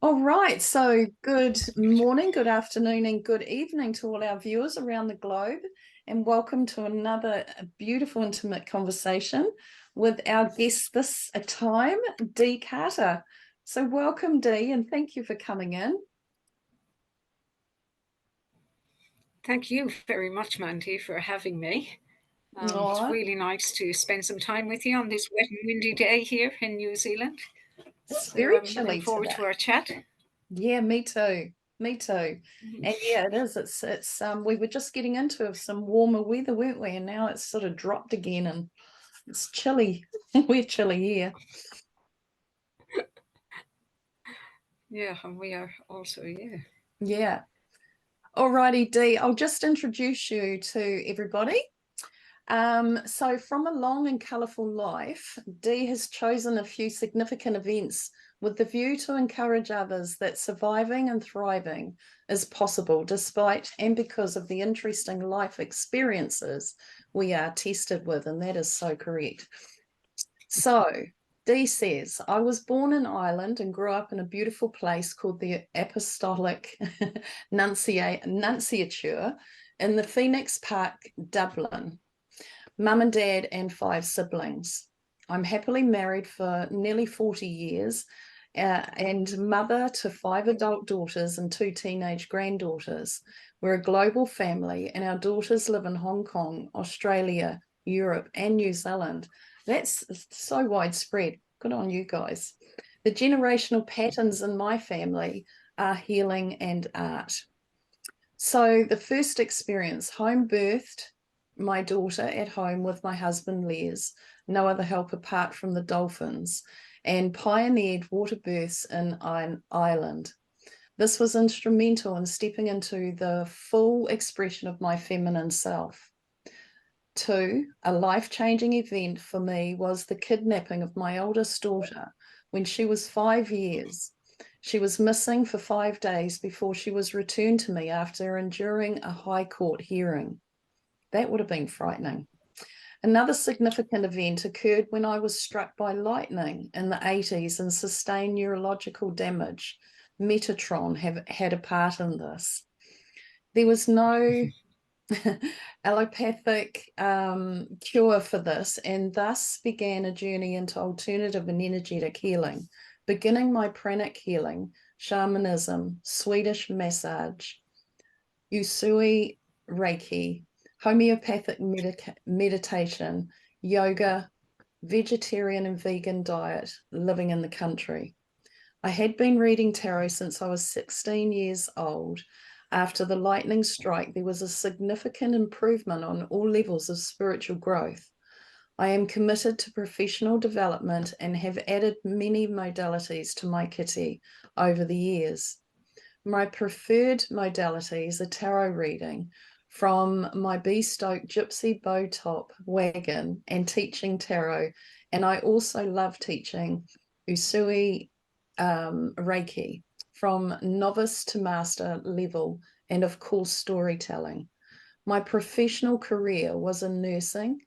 All right, so good morning, good afternoon, and good evening to all our viewers around the globe, and welcome to another beautiful, intimate conversation with our guest this time, Dee Carter. So welcome, Dee, and thank you for coming in. Thank you very much, Mandy, for having me. It's Oh, really nice to spend some time with you on this wet and windy day here in New Zealand. it's So very I'm looking chilly forward today. to our chat. Yeah, me too. Me too. Mhm. And yeah, it is. It's we were just getting into some warmer weather, weren't we? And now it's sort of dropped again and it's chilly. We're chilly here. Yeah, and we are also, yeah. Yeah. Alrighty, Dee, I'll just introduce you to everybody. So from a long and colourful life, Dee has chosen a few significant events with the view to encourage others that surviving and thriving is possible despite and because of the interesting life experiences we are tested with, and that is so correct. So, Dee says, I was born in Ireland and grew up in a beautiful place called the Apostolic Nunciature in the Phoenix Park, Dublin. Mum and dad and five siblings. I'm happily married for nearly 40 years and mother to five adult daughters and two teenage granddaughters. We're a global family, and our daughters live in Hong Kong, Australia, Europe, and New Zealand. That's so widespread. Good on you guys. The generational patterns in my family are healing and art. So the first experience, home birthed my daughter at home with my husband Les, no other help apart from the Dolphins, and pioneered water births in Ireland. This was instrumental in stepping into the full expression of my feminine self. Two, a life-changing event for me was the kidnapping of my oldest daughter when she was 5 years. She was missing for 5 days before she was returned to me after enduring a high court hearing. That would have been frightening. Another significant event occurred when I was struck by lightning in the 80s and sustained neurological damage. Metatron had a part in this. There was no allopathic cure for this, and thus began a journey into alternative and energetic healing, beginning my pranic healing, shamanism, Swedish massage, Usui Reiki, homeopathic meditation, yoga, vegetarian and vegan diet, living in the country. I had been reading tarot since I was 16 years old. After the lightning strike, there was a significant improvement on all levels of spiritual growth. I am committed to professional development and have added many modalities to my kitty over the years. My preferred modalities are tarot reading from my bespoke gypsy bow top wagon and teaching tarot. And I also love teaching Usui Reiki from novice to master level, and of course, storytelling. My professional career was in nursing,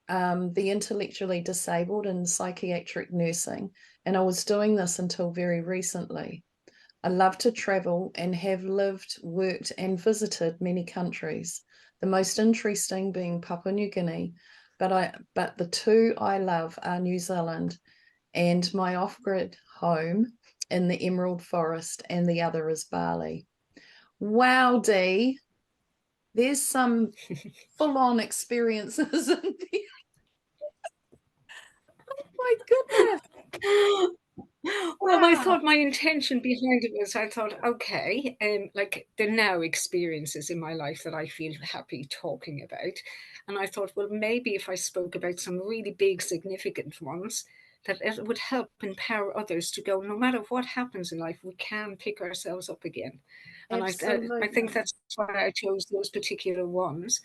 the intellectually disabled and psychiatric nursing, and I was doing this until very recently. I love to travel and have lived, worked, and visited many countries. The most interesting being Papua New Guinea, but the two I love are New Zealand and my off-grid home in the Emerald Forest, and the other is Bali. Wow, Dee, there's some full-on experiences in there. My goodness. Well, I Wow. thought my intention behind it was I thought, okay, like the now experiences in my life that I feel happy talking about. And I thought, well, maybe if I spoke about some really big, significant ones, that it would help empower others to go, no matter what happens in life, we can pick ourselves up again. And I think Absolutely. that's why I chose those particular ones.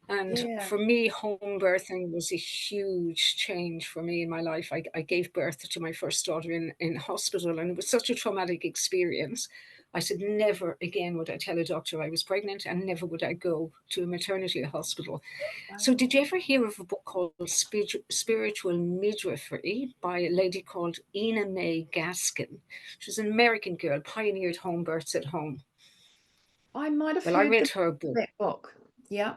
And Yeah. for me, home birthing was a huge change for me in my life. I gave birth to my first daughter in hospital, and it was such a traumatic experience. I said, never again would I tell a doctor I was pregnant, and never would I go to a maternity hospital. So did you ever hear of a book called Spiritual Midwifery by a lady called Ina May Gaskin? She was an American girl, pioneered home births at home. I might have Well, I heard read her book. that book. Yeah.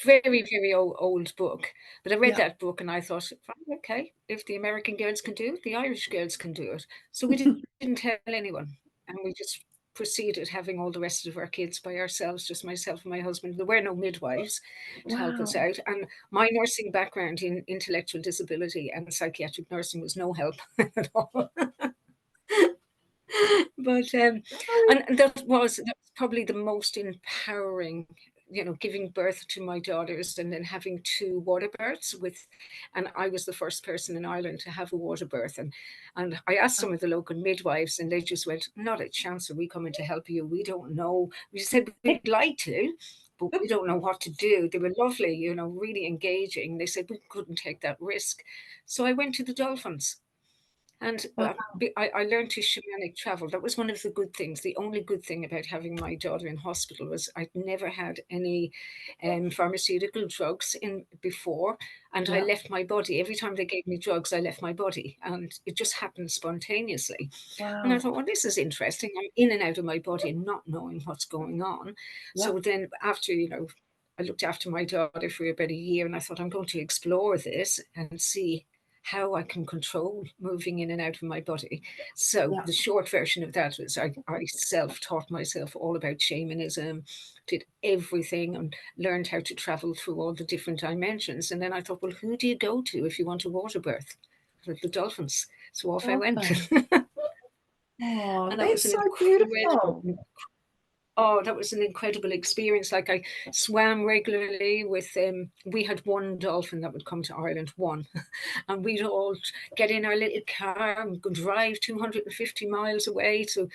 Very, very old book. But I read Yeah. that book and I thought, "Right, okay, if the American girls can do it, the Irish girls can do it." So we didn't tell anyone. And we just proceeded having all the rest of our kids by ourselves, just myself and my husband. There were no midwives to help us Wow. out. And my nursing background in intellectual disability and psychiatric nursing was no help at all. But and that was probably the most empowering, giving birth to my daughters and then having two water births and I was the first person in Ireland to have a water birth. And I asked some of the local midwives and they just went, "Not a chance are we coming to help you. We don't know." We said we'd like to, but we don't know what to do. They were lovely, really engaging. They said we couldn't take that risk. So I went to the Dolphins. And Wow. I learned to shamanic travel. That was one of the good things. The only good thing about having my daughter in hospital was I'd never had any pharmaceutical drugs in before, and I Yeah. left my body. Every time they gave me drugs, I left my body, and it just happened spontaneously. And I Wow. thought, well, this is interesting. I'm in and out of my body, not knowing what's going on. Yeah. So then, after I looked after my daughter for about a year, and I thought I'm going to explore this and see how I can control moving in and out of my body. So Yeah. the short version of that was I self-taught myself all about shamanism, did everything and learned how to travel through all the different dimensions. And then I thought, well, who do you go to if you want a water birth? The Dolphins. So off I went. Dolphin. Oh, And that was that's an so incredible, beautiful. oh, that was an incredible experience. Like I swam regularly with we had one dolphin that would come to Ireland, one. And we'd all get in our little car and go drive 250 miles away so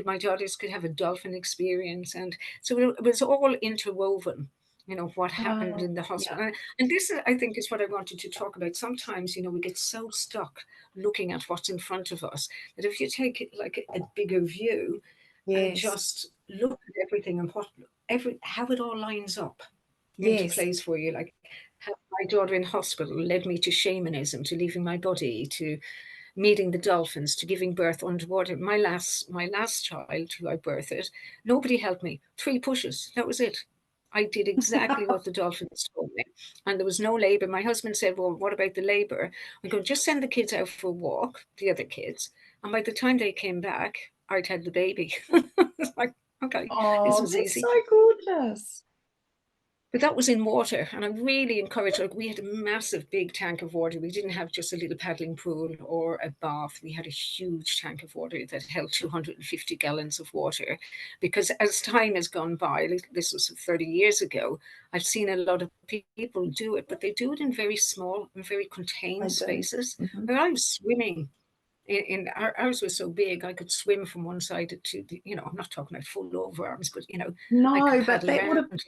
my daughters could have a dolphin experience. And so it was all interwoven, what happened Wow. in the Yeah. hospital. And this, I think, is what I wanted to talk about. Sometimes, we get so stuck looking at what's in front of us that if you take it like a bigger view and Yes. just look at everything and how it all lines up into Yes. place for you. Like how my daughter in hospital led me to shamanism, to leaving my body, to meeting the dolphins, to giving birth underwater. My last child who I birthed, nobody helped me. 3 pushes. That was it. I did exactly what the dolphins told me. And there was no labor. My husband said, "Well, what about the labor?" I go, "Just send the kids out for a walk, the other kids." And by the time they came back, I'd had the baby. It's like, okay, this Oh, was that's easy. so gorgeous. But that was in water, and I really encouraged. Like we had a massive, big tank of water. We didn't have just a little paddling pool or a bath. We had a huge tank of water that held 250 gallons of water. Because as time has gone by, this was 30 years ago, I've seen a lot of people do it, but they do it in very small and very I contained do. spaces. Hmm. Where I was swimming ours was so big I could swim from one side to I'm not talking about full overarms, but I could No, but paddle that would have, around.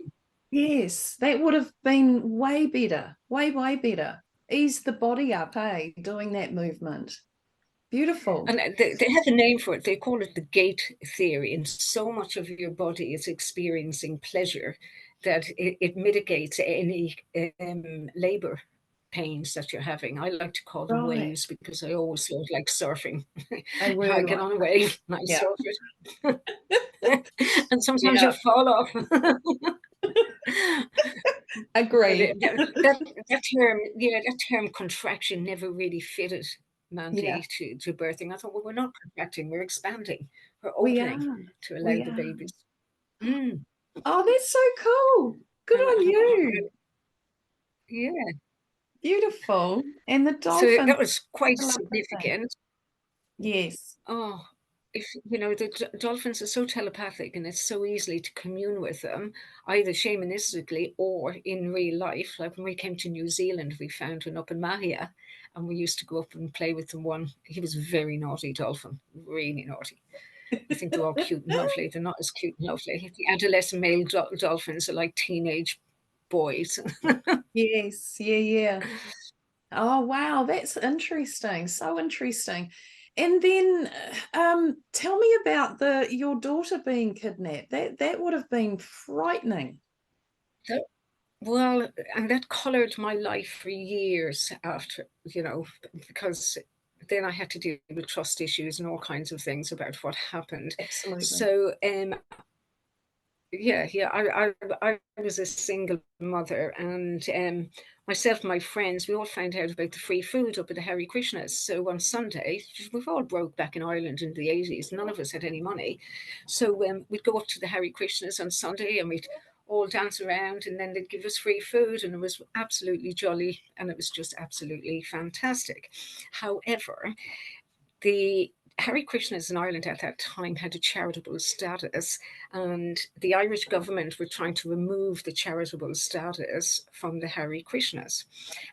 yes, that would have been way better, way, way better. Ease the body up, hey, doing that movement. Beautiful. And they have a name for it. They call it the gate theory. And so much of your body is experiencing pleasure that it mitigates any labor pains that you're having. I like to call them Right. waves because I always felt like surfing. I I really get like on a that. wave and I Yeah. surf it. And sometimes you Yeah. fall off. But Agree. that term contraction never really fitted Yeah. Mandy to birthing. I thought, well, we're not contracting, we're expanding, we're We are. opening to allow We the are. babies. Mm. Oh, that's so cool. Good And on you. yeah, Beautiful. And the so dolphins, that was quite I love the thing. significant. Yes, Oh, if the dolphins are so telepathic and it's so easily to commune with them, either shamanistically or in real life. Like when we came to New Zealand, we found one up in Mahia, and we used to go up and play with them. He was a very naughty dolphin, really naughty. I think they're all cute and lovely. They're not as cute and lovely. The adolescent male dolphins are like teenage boys. yes, yeah, yeah. Oh, wow, that's interesting. So interesting. And then tell me about your daughter being kidnapped. That would have been frightening. That Well, and that colored my life for years after, because then I had to deal with trust issues and all kinds of things about what happened. Absolutely. So, yeah, I was a single mother, and myself and my friends, we all found out about the free food up at the Hare Krishnas. So on Sunday, we've all broke back in Ireland in the 80s. None of us had any money. So we'd go up to the Hare Krishnas on Sunday and we'd all dance around, and then they'd give us free food, and it was absolutely jolly, and it was just absolutely fantastic. However, the Hare Krishnas in Ireland at that time had a charitable status, and the Irish government were trying to remove the charitable status from the Hare Krishnas.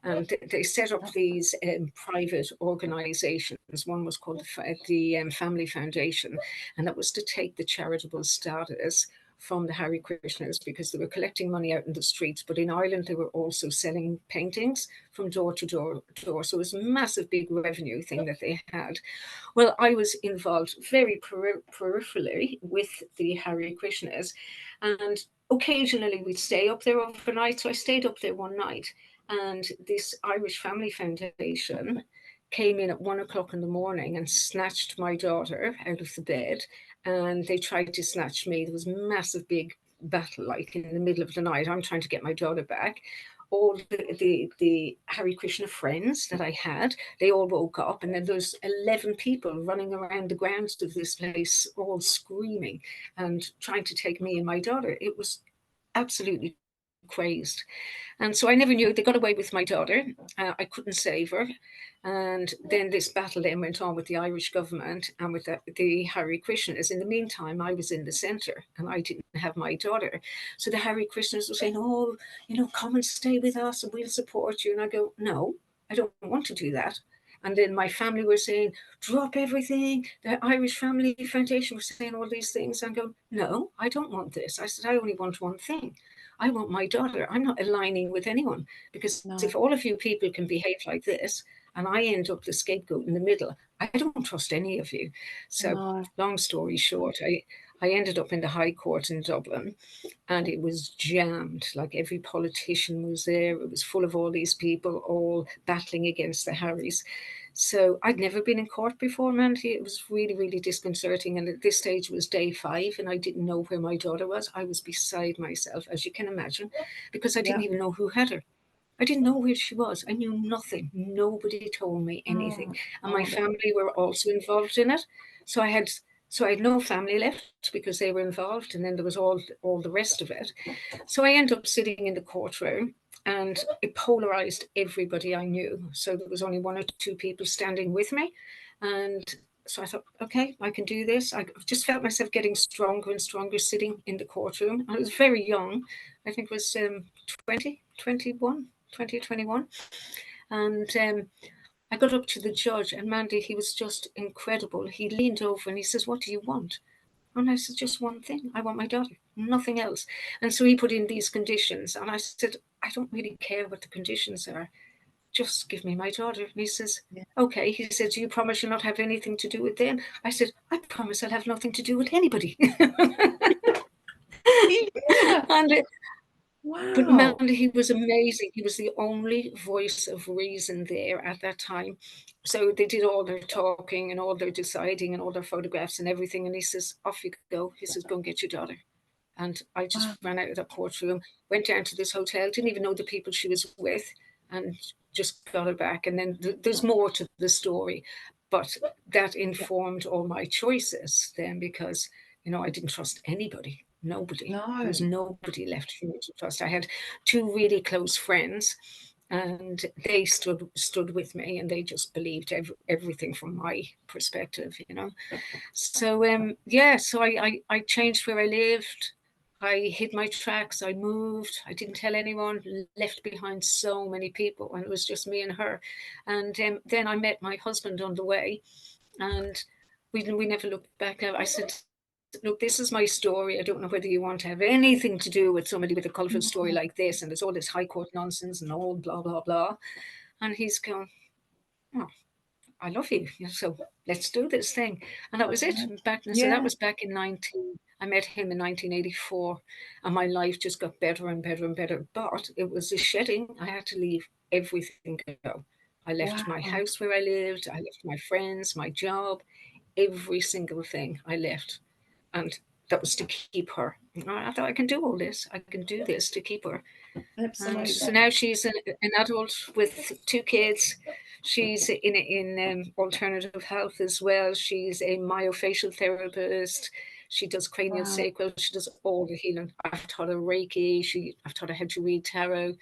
And they set up these private organisations. One was called the Family Foundation, and that was to take the charitable status from the Hare Krishnas because they were collecting money out in the streets. But in Ireland, they were also selling paintings from door to door. So it was a massive, big revenue thing that they had. Well, I was involved very peripherally with the Hare Krishnas, and occasionally we'd stay up there overnight. So I stayed up there one night, and this Irish Family Foundation came in at 1 o'clock in the morning and snatched my daughter out of the bed, and they tried to snatch me. There was a massive, big battle, like in the middle of the night. I'm trying to get my daughter back. All the Hare Krishna friends that I had, they all woke up, and then there's 11 people running around the grounds of this place, all screaming and trying to take me and my daughter. It was absolutely crazed. And so I never knew. They got away with my daughter. I couldn't save her. And then this battle then went on with the Irish government and with the Hare Krishnas. In the meantime, I was in the centre and I didn't have my daughter. So the Hare Krishnas were saying, oh, come and stay with us and we'll support you. And I go, no, I don't want to do that. And then my family were saying, drop everything. The Irish Family Foundation was saying all these things. And I go, no, I don't want this. I said, I only want one thing. I want my daughter. I'm not aligning with anyone, because No, if all of you people can behave like this and I end up the scapegoat in the middle, I don't trust any of you. So, no. long story short, I ended up in the High Court in Dublin, and it was jammed. Like every politician was there. It was full of all these people all battling against the Harrys. So I'd never been in court before, Mandy. It was really, really disconcerting. And at this stage it was day 5, and I didn't know where my daughter was. I was beside myself, as you can imagine, because I didn't Yeah. even know who had her. I didn't know where she was. I knew nothing. Nobody told me anything. Oh, And my that, family were also involved in it. So I had no family left because they were involved, and then there was all the rest of it. So I ended up sitting in the courtroom, and it polarized everybody I knew. So there was only 1 or 2 people standing with me. And so I thought, okay, I can do this. I just felt myself getting stronger and stronger sitting in the courtroom. I was very young. I think it was 20, 21, 20, 21. And I got up to the judge, and Mandy, he was just incredible. He leaned over and he says, what do you want? And I said, just one thing. I want my daughter, nothing else. And so he put in these conditions. And I said, I don't really care what the conditions are. Just give me my daughter. And he says, yeah. okay. He said, do you promise you'll not have anything to do with them? I said, I promise I'll have nothing to do with anybody. Yeah. and But Wow. Mandy, he was amazing. He was the only voice of reason there at that time. So they did all their talking and all their deciding and all their photographs and everything. And he says, off you go. He says, go and get your daughter. And I just Wow. ran out of that courtroom, went down to this hotel, didn't even know the people she was with, and just got her back. And then there's more to the story, but that Yeah. informed all my choices then, because, I didn't trust anybody, nobody. There was No. nobody left for me to trust. I had 2 really close friends, and they stood with me, and they just believed everything from my perspective. So so I changed where I lived. I hid my tracks. I moved. I didn't tell anyone. Left behind so many people, and it was just me and her. And then I met my husband on the way, and we never looked back. I said, "Look, this is my story. I don't know whether you want to have anything to do with somebody with a colourful story Mm. like this." And there's all this high court nonsense and all blah blah blah. And he's going, "Oh, I love you." So let's do this thing. And that was it. Right. So that Yeah. was back in I met him in 1984, and my life just got better and better and better. But it was a shedding. I had to leave everything go. I left my Wow. house where I lived. I left my friends, my job, every single thing I left. And that was to keep her. I thought, I can do all this. I can do this to keep her. And so Absolutely. now she's an adult with 2 kids. She's in alternative health as well. She's a myofascial therapist. She does Wow. craniosacral. She does all the healing. I've taught her Reiki. I've taught her how to read tarot.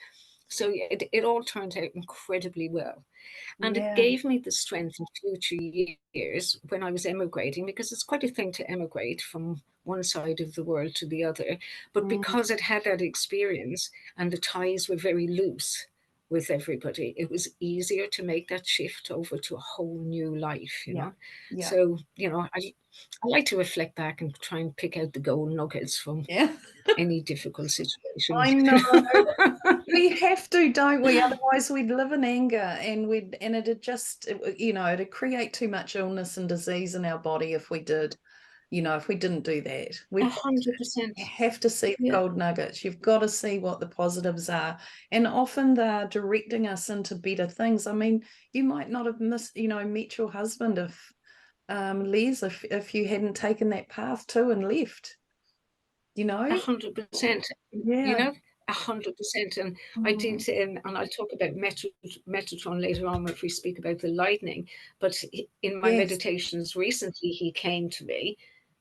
So yeah, it all turned out incredibly well. And it Yeah. gave me the strength in future years when I was emigrating, because it's quite a thing to emigrate from one side of the world to the other. But Mm, because it had that experience and the ties were very loose with everybody, it was easier to make that shift over to a whole new life, you yeah. know. Yeah. So, I like to reflect back and try and pick out the gold nuggets from Yeah. any difficult I situations. know. We have to, don't we? Otherwise, we'd live in anger, and it'd just, it'd create too much illness and disease in our body if we did, if we didn't do that. A We've got to, 100%. you have to see the Yeah, gold nuggets. You've got to see what the positives are. And often they're directing us into better things. I mean, you might not have met your husband if, Les, if you hadn't taken that path too and left, you know? 100%. You Yeah. know, 100%. And I did, Mm, and I'll talk about Metatron later on if we speak about the lightning. But in my yes. meditations recently, he came to me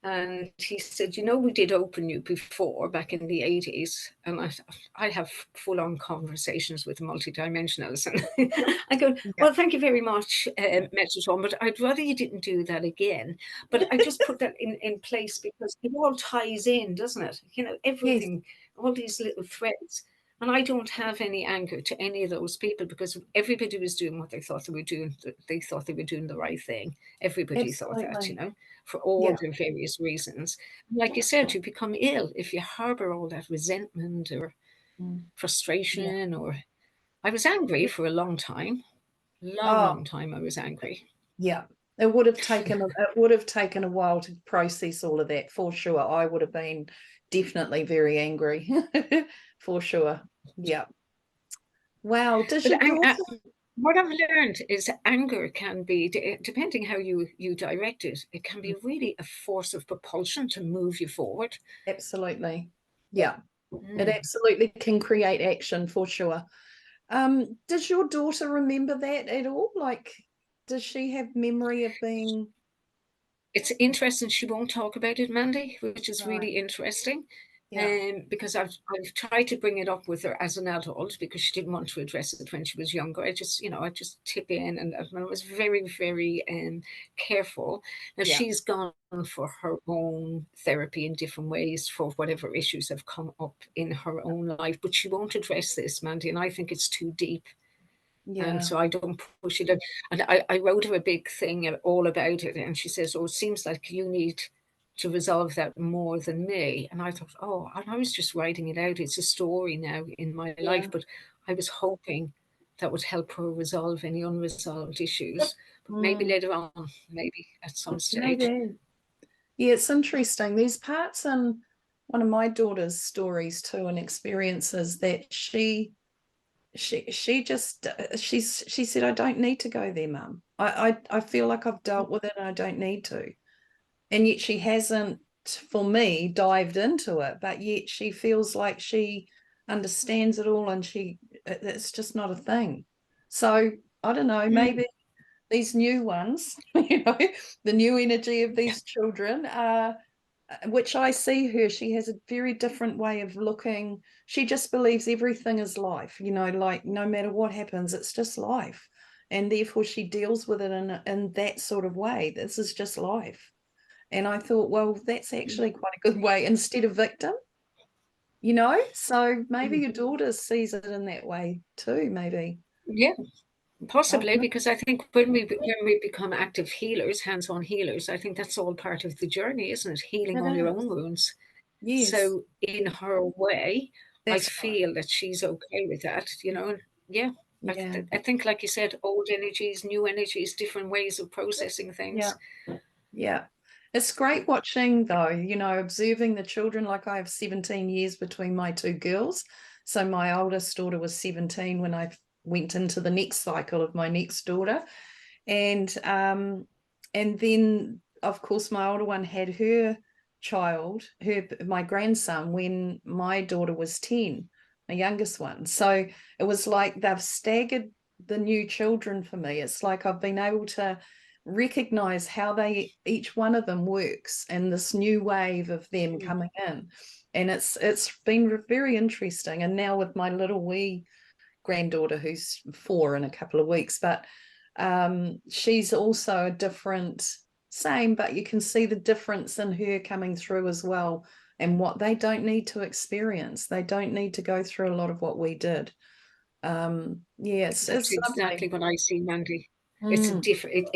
and he said, "You know, we did open you before back in the 80s." And I have full on conversations with multidimensionals. And I go, Yeah. "Well, thank you very much, Metatron, but I'd rather you didn't do that again." But I just put that in place because it all ties in, doesn't it? Yes. Everything, all these little threads. And I don't have any anger to any of those people because everybody was doing what they thought they were doing. They thought they were doing the right thing. Everybody thought that, Absolutely. for all Yeah. their various reasons. Like you said, you become ill if you harbor all that resentment or Mm, yeah. frustration. Or I was angry Yeah. for a long time. Long, Oh, long time I was angry. yeah. It would have taken a while to process all of that for sure. I would have been definitely very angry for sure. Yeah. Wow. Does But your daughter? what I've learned is anger can be, depending how you direct it, it can be really a force of propulsion to move you forward. Absolutely. Yeah. It Mm. absolutely can create action for sure. Does your daughter remember that at all? Like, does she have memory of being It's interesting she won't talk about it, Mandy, which is right? really interesting. Yeah. Because I've tried to bring it up with her as an adult because she didn't want to address it when she was younger. I just tip in, and I was very, very careful. Now Yeah. she's gone for her own therapy in different ways for whatever issues have come up in her own life, but she won't address this, Mandy, and I think it's too deep. And Yeah. so I don't push it. And I wrote her a big thing all about it. And she says, "Oh, it seems like you need to resolve that more than me." And I thought, oh, and I was just writing it out. It's a story now in my life. Yeah. But I was hoping that would help her resolve any unresolved issues. But maybe Mm, later on, maybe at some stage. maybe. Yeah, it's interesting. There's parts in one of my daughter's stories too and experiences that she just she said, I don't need to go there, Mum. I feel like I've dealt with it and I don't need to. And yet she hasn't, for me, dived into it, but yet she feels like she understands it all and it's just not a thing. So I don't know, Mm. maybe these new ones, the new energy of these children which I see her, she has a very different way of looking. She just believes everything is life, like no matter what happens, it's just life. And therefore she deals with it in that sort of way. This is just life. And I thought, well, that's actually quite a good way instead of victim. So maybe your daughter sees it in that way too, maybe. Yeah, I don't possibly, know. because I think when we become active healers, hands-on healers, I think that's all part of the journey, isn't it? Healing It all your is. own wounds. Yes, So in her way, I that's right. feel that she's okay with that. Yeah. Yeah. I think, like you said, old energies, new energies, different ways of processing things. Yeah. Yeah. It's great watching, though, observing the children. Like, I have 17 years between my two girls. So my oldest daughter was 17 when I went into the next cycle of my next daughter. And then, of course, my older one had her child, my grandson, when my daughter was 10, my youngest one. So it was like they've staggered the new children for me. It's like I've been able to recognize how each one of them works, and this new wave of them coming in. And it's been very interesting. And now with my little wee granddaughter, who's 4 in a couple of weeks, but she's also a different, same, but you can see the difference in her coming through as well, and what they don't need to experience. They don't need to go through a lot of what we did. That's It's exactly lovely. what I see, Mandy. It's a Mm, different,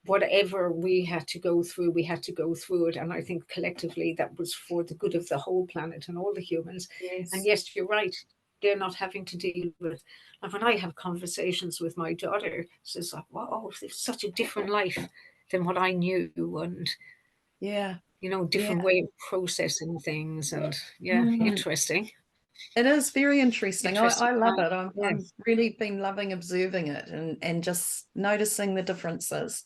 whatever we had to go through, we had to go through it. And I think collectively that was for the good of the whole planet and all the humans. And yes. yes, you're right. They're not having to deal with. And when I have conversations with my daughter, it's like, wow, it's such a different life than what I knew. And, Yeah. different Yeah. way of processing things. And yeah, Mm. interesting. It is very interesting. Interesting I love time. it. Yeah. I'm really been loving observing it, and just noticing the differences.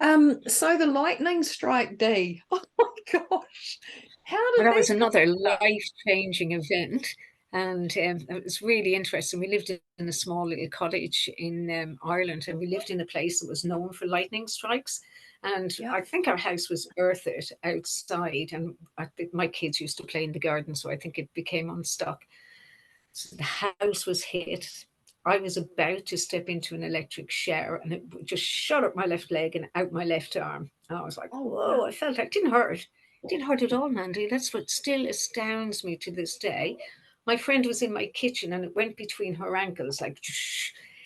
So the lightning strike, D. Oh my gosh. How But did that that was come another about? life-changing event, and it was really interesting. We lived in a small little cottage in Ireland, and we lived in a place that was known for lightning strikes. And Yeah. I think our house was earthed outside, and my kids used to play in the garden, so I think it became unstuck. So the house was hit. I was about to step into an electric shower, and it just shot up my left leg and out my left arm. And I was like, Oh whoa, wow. I felt like it didn't hurt. It didn't hurt at all, Mandy. That's what still astounds me to this day. My friend was in my kitchen, and it went between her ankles, like,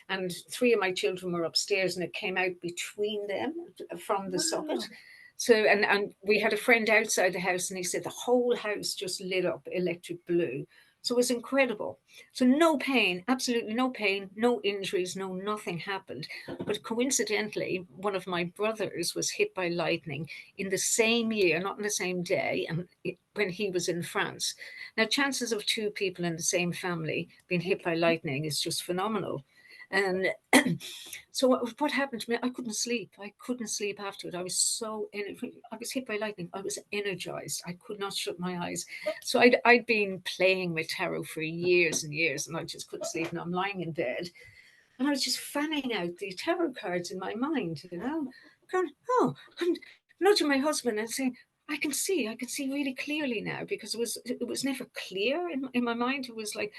and 3 of my children were upstairs, and it came out between them from the socket. Wow. So, and we had a friend outside the house, and he said the whole house just lit up electric blue. So it was incredible. So no pain, absolutely no pain, no injuries, no nothing happened. But coincidentally, one of my brothers was hit by lightning in the same year, not in the same day, and when he was in France. Now, chances of 2 people in the same family being hit by lightning is just phenomenal. And so what happened to me? I couldn't sleep. I couldn't sleep after it. I was I was hit by lightning. I was energized. I could not shut my eyes. So I'd been playing with tarot for years and years, and I just couldn't sleep. And I'm lying in bed, and I was just fanning out the tarot cards in my mind, going, oh, I'm nudging my husband and saying, I can see really clearly now, because it was never clear in my mind. It was like,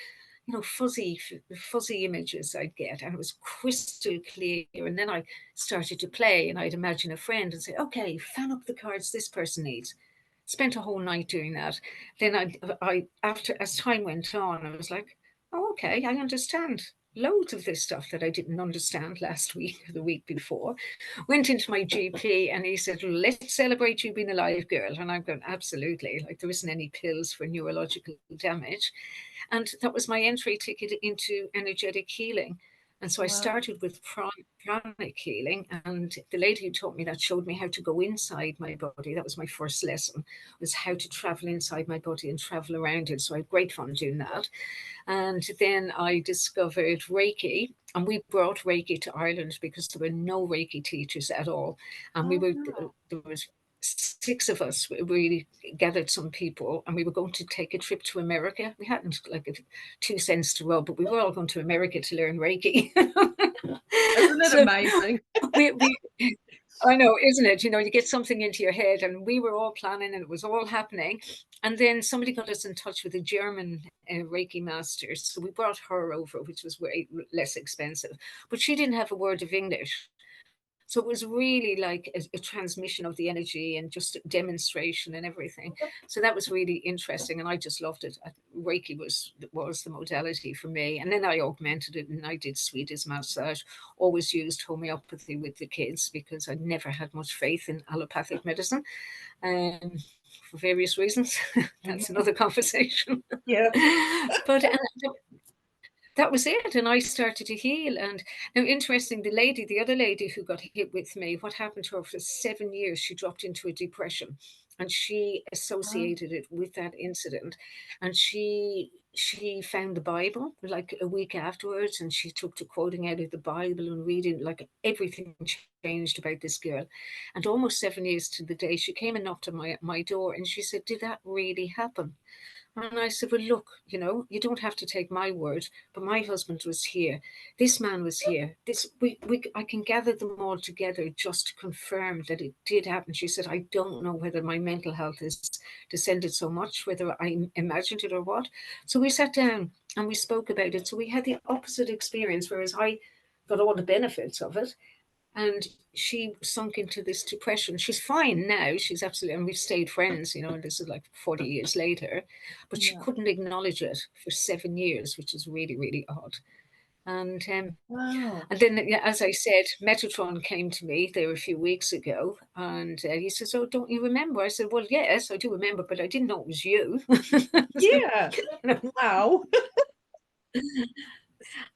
fuzzy images I'd get, and it was crystal clear. And then I started to play, and I'd imagine a friend and say, okay, fan up the cards this person needs. Spent a whole night doing that. Then I after as time went on, I was like, oh, okay, I understand loads of this stuff that I didn't understand last week or the week before. Went into my GP, and he said, well, let's celebrate you being alive, girl. And I'm going, absolutely. Like, there isn't any pills for neurological damage. And that was my entry ticket into energetic healing. And so I Wow. started with pranic healing, and the lady who taught me that showed me how to go inside my body. That was my first lesson, was how to travel inside my body and travel around it. So I had great fun doing that. And then I discovered Reiki, and we brought Reiki to Ireland because there were no Reiki teachers at all. And Oh wow. there was 6 of us. We gathered some people, and we were going to take a trip to America. We hadn't like 2 cents to rub, but we were all going to America to learn Reiki. Isn't it So amazing? we I know, isn't it? You get something into your head, and we were all planning, and it was all happening. And then somebody got us in touch with a German Reiki master. So we brought her over, which was way less expensive. But she didn't have a word of English. So it was really like a transmission of the energy and just a demonstration and everything. So that was really interesting, and I just loved it. Reiki was the modality for me, and then I augmented it, and I did Swedish massage. Always used homeopathy with the kids because I never had much faith in allopathic medicine, um, for various reasons. That's Mhm. another conversation. Yeah. But that was it. And I started to heal. And now, interesting, the other lady who got hit with me, what happened to her for 7 years, she dropped into a depression, and she Oh, associated it with that incident. And she found the Bible like a week afterwards, and she took to quoting out of the Bible and reading, like everything changed about this girl. And almost 7 years to the day, she came and knocked on my door, and she said, "Did that really happen?" And I said, "Well, look, you don't have to take my word, but my husband was here. This man was here. I can gather them all together just to confirm that it did happen." She said, "I don't know whether my mental health has descended so much, whether I imagined it or what." So we sat down and we spoke about it. So we had the opposite experience, whereas I got all the benefits of it, and she sunk into this depression. She's fine now. She's absolutely, and we've stayed friends, and this is like 40 years later, but she yeah. couldn't acknowledge it for 7 years, which is really, really odd. And Wow. and then, yeah, as I said, Metatron came to me there a few weeks ago, and he says, "Oh, don't you remember?" I said, "Well, yes, I do remember, but I didn't know it was you." Yeah. Wow.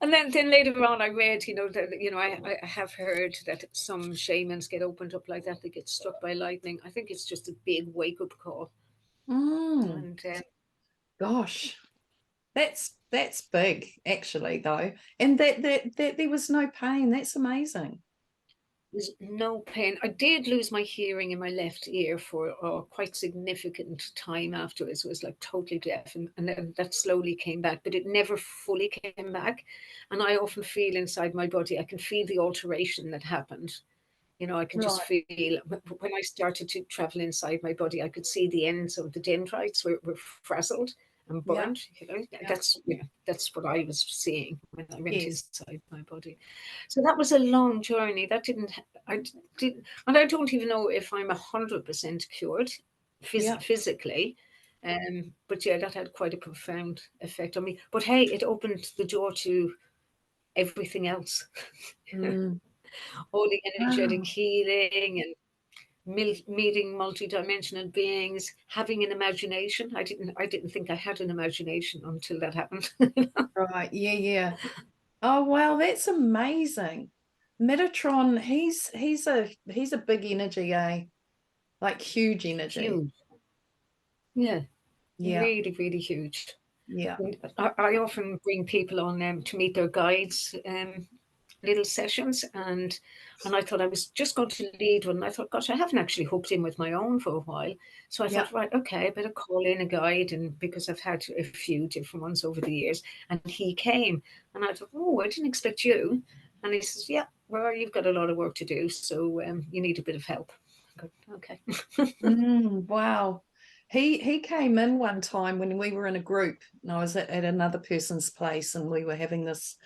And then later on, I read, that I have heard that some shamans get opened up like that. They get struck by lightning. I think it's just a big wake up call. Mm, And gosh, that's big, actually, though. And that there was no pain. That's amazing. there's no pain. I did lose my hearing in my left ear for quite significant time afterwards. It was like totally deaf, and then that slowly came back, but it never fully came back. And I often feel inside my body, I can feel the alteration that happened. I can just Right. feel when I started to travel inside my body, I could see the ends of the dendrites were frazzled and Yeah. burned. Yeah. That's what I was seeing when I went Yes. inside my body. So that was a long journey. That didn't I did, and I don't even know if I'm 100% cured Yeah. physically. But yeah, that had quite a profound effect on me. But hey, it opened the door to everything else. Mm. All the energetic Wow. healing and meeting multidimensional beings, having an imagination. I didn't think I had an imagination until that happened. Right. Yeah. Yeah. Oh, wow. That's amazing. Metatron, he's a big energy, eh? Like huge energy. Huge. Yeah, Yeah. really, really huge. Yeah. And I often bring people on to meet their guides, little sessions, and I thought I was just going to lead one. And I thought, gosh, I haven't actually hooked in with my own for a while. So I Yeah. thought, right, okay, I better call in a guide, and because I've had a few different ones over the years, and he came, and I thought, oh, I didn't expect you. And he says, yeah, well, you've got a lot of work to do, so you need a bit of help. I go, okay. Wow. He came in one time when we were in a group, and I was at another person's place, and we were having this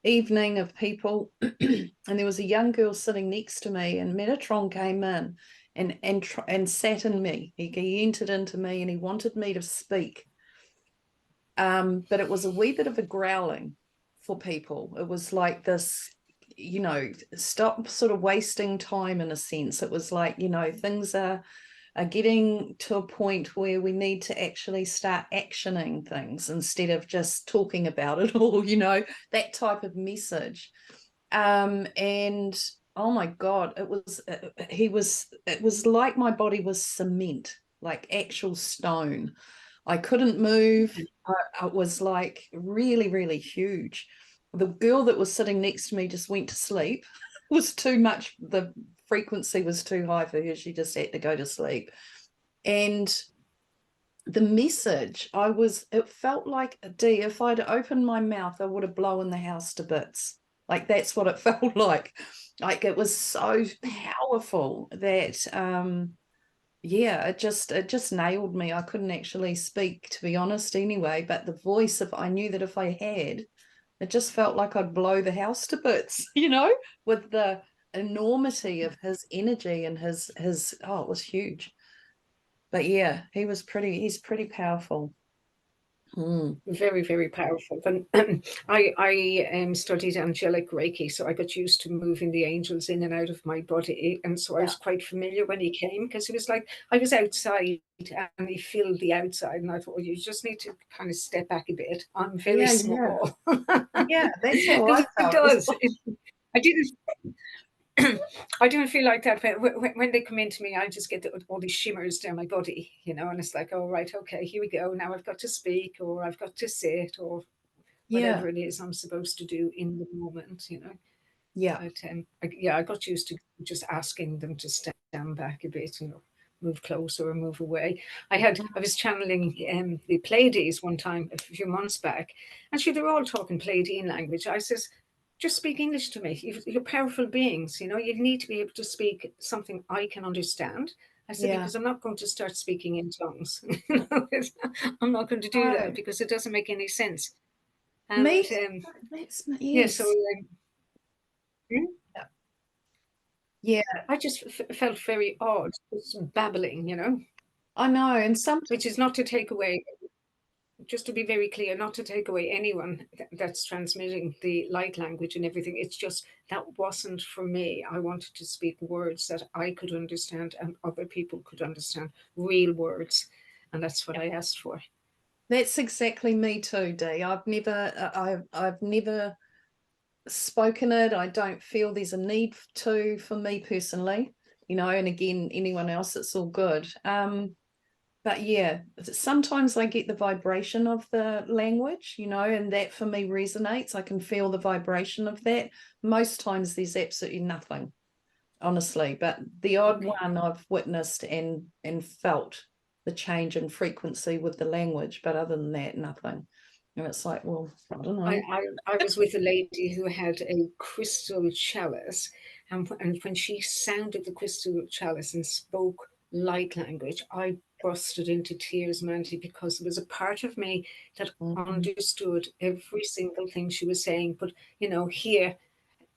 evening of people, and there was a young girl sitting next to me, and Metatron came in and sat in me. He entered into me, and he wanted me to speak. But it was a wee bit of a growling for people. It was like this, stop sort of wasting time in a sense. It was like, things are getting to a point where we need to actually start actioning things instead of just talking about it all, that type of message. And oh my God, it was like my body was cement, like actual stone. I couldn't move. I was like really, really huge. The girl that was sitting next to me just went to sleep. It was too much. The frequency was too high for her. She just had to go to sleep. And the message, it felt like if I'd opened my mouth, I would have blown the house to bits. Like that's what it felt like. Like it was so powerful that yeah, it just nailed me. I couldn't actually speak, to be honest, anyway. But the voice, if I knew that if I had, it just felt like I'd blow the house to bits, with the enormity of his energy and his it was huge. But yeah, he's pretty powerful. Mm. Very, very powerful. But I studied angelic Reiki, so I got used to moving the angels in and out of my body, and so I Yeah. was quite familiar when he came, because it was like I was outside and he filled the outside, and I thought, well, you just need to kind of step back a bit. I'm very Yeah, yeah. small. Yeah, that's how I Because it felt as does. well. I didn't I don't feel like that when they come into me. I just get all these shimmers down my body, and it's like, oh, right, okay, here we go. Now I've got to speak, or I've got to sit, or Yeah, whatever it is I'm supposed to do in the moment. yeah. But I got used to just asking them to stand back a bit, move closer or move away. I was channeling the Pleiades one time a few months back, and they're all talking Pleiadian language. I says, just speak English to me. You're powerful beings, you need to be able to speak something I can understand. I said, Yeah. because I'm not going to start speaking in tongues. I'm not going to do that No, because it doesn't make any sense. And me, that's, yeah, so yes. hmm? Yeah. Yeah, I just felt very odd, just babbling, I know. And some, which is not to take away, just to be very clear, not to take away anyone that's transmitting the light language and everything. It's just that wasn't for me. I wanted to speak words that I could understand and other people could understand, real words. And that's what I asked for. that's exactly me too, Dee. I've never spoken it. I don't feel there's a need to for me personally, and again, anyone else, it's all good. But yeah, sometimes I get the vibration of the language, and that for me resonates. I can feel the vibration of that. Most times there's absolutely nothing, honestly, but the odd Okay. one I've witnessed and felt the change in frequency with the language, but other than that, nothing. And it's like, well, I don't I, know. I, I was with a lady who had a crystal chalice, and when she sounded the crystal chalice and spoke light language, I busted into tears, Mandy, because there was a part of me that Mm, understood every single thing she was saying. But, here,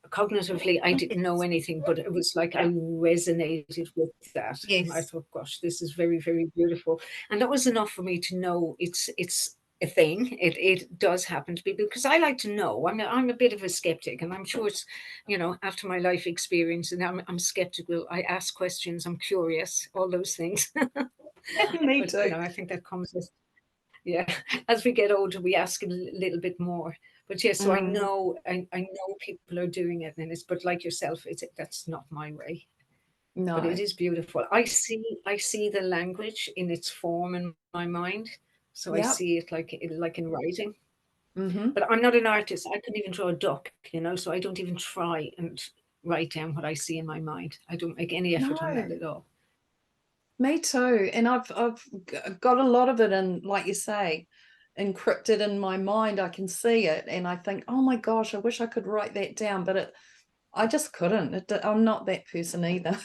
cognitively, I didn't know anything, but it was like I yeah. resonated with that. And I Yes. thought, gosh, this is very, very beautiful. And that was enough for me to know it's a thing. It does happen to be, because I like to know. I'm a bit of a skeptic, and I'm sure it's, after my life experience, and I'm skeptical. I ask questions, I'm curious, all those things. Me But, too. I think that comes with, yeah, as we get older, we ask a little bit more. But yeah, so I Mm, know, I know people are doing it, and but like yourself, that's not my way. But it no. is beautiful. I see the language in its form in my mind, so I Yep. see it like in writing. Mm-hmm. But I'm not an artist. I couldn't even draw a duck, so I don't even try and write down what I see in my mind. I don't make any effort on that No. at all. Me too. And I've got a lot of it in, like you say, encrypted in my mind. I can see it and I think, oh my gosh, I wish I could write that down, but I just couldn't. I'm not that person either,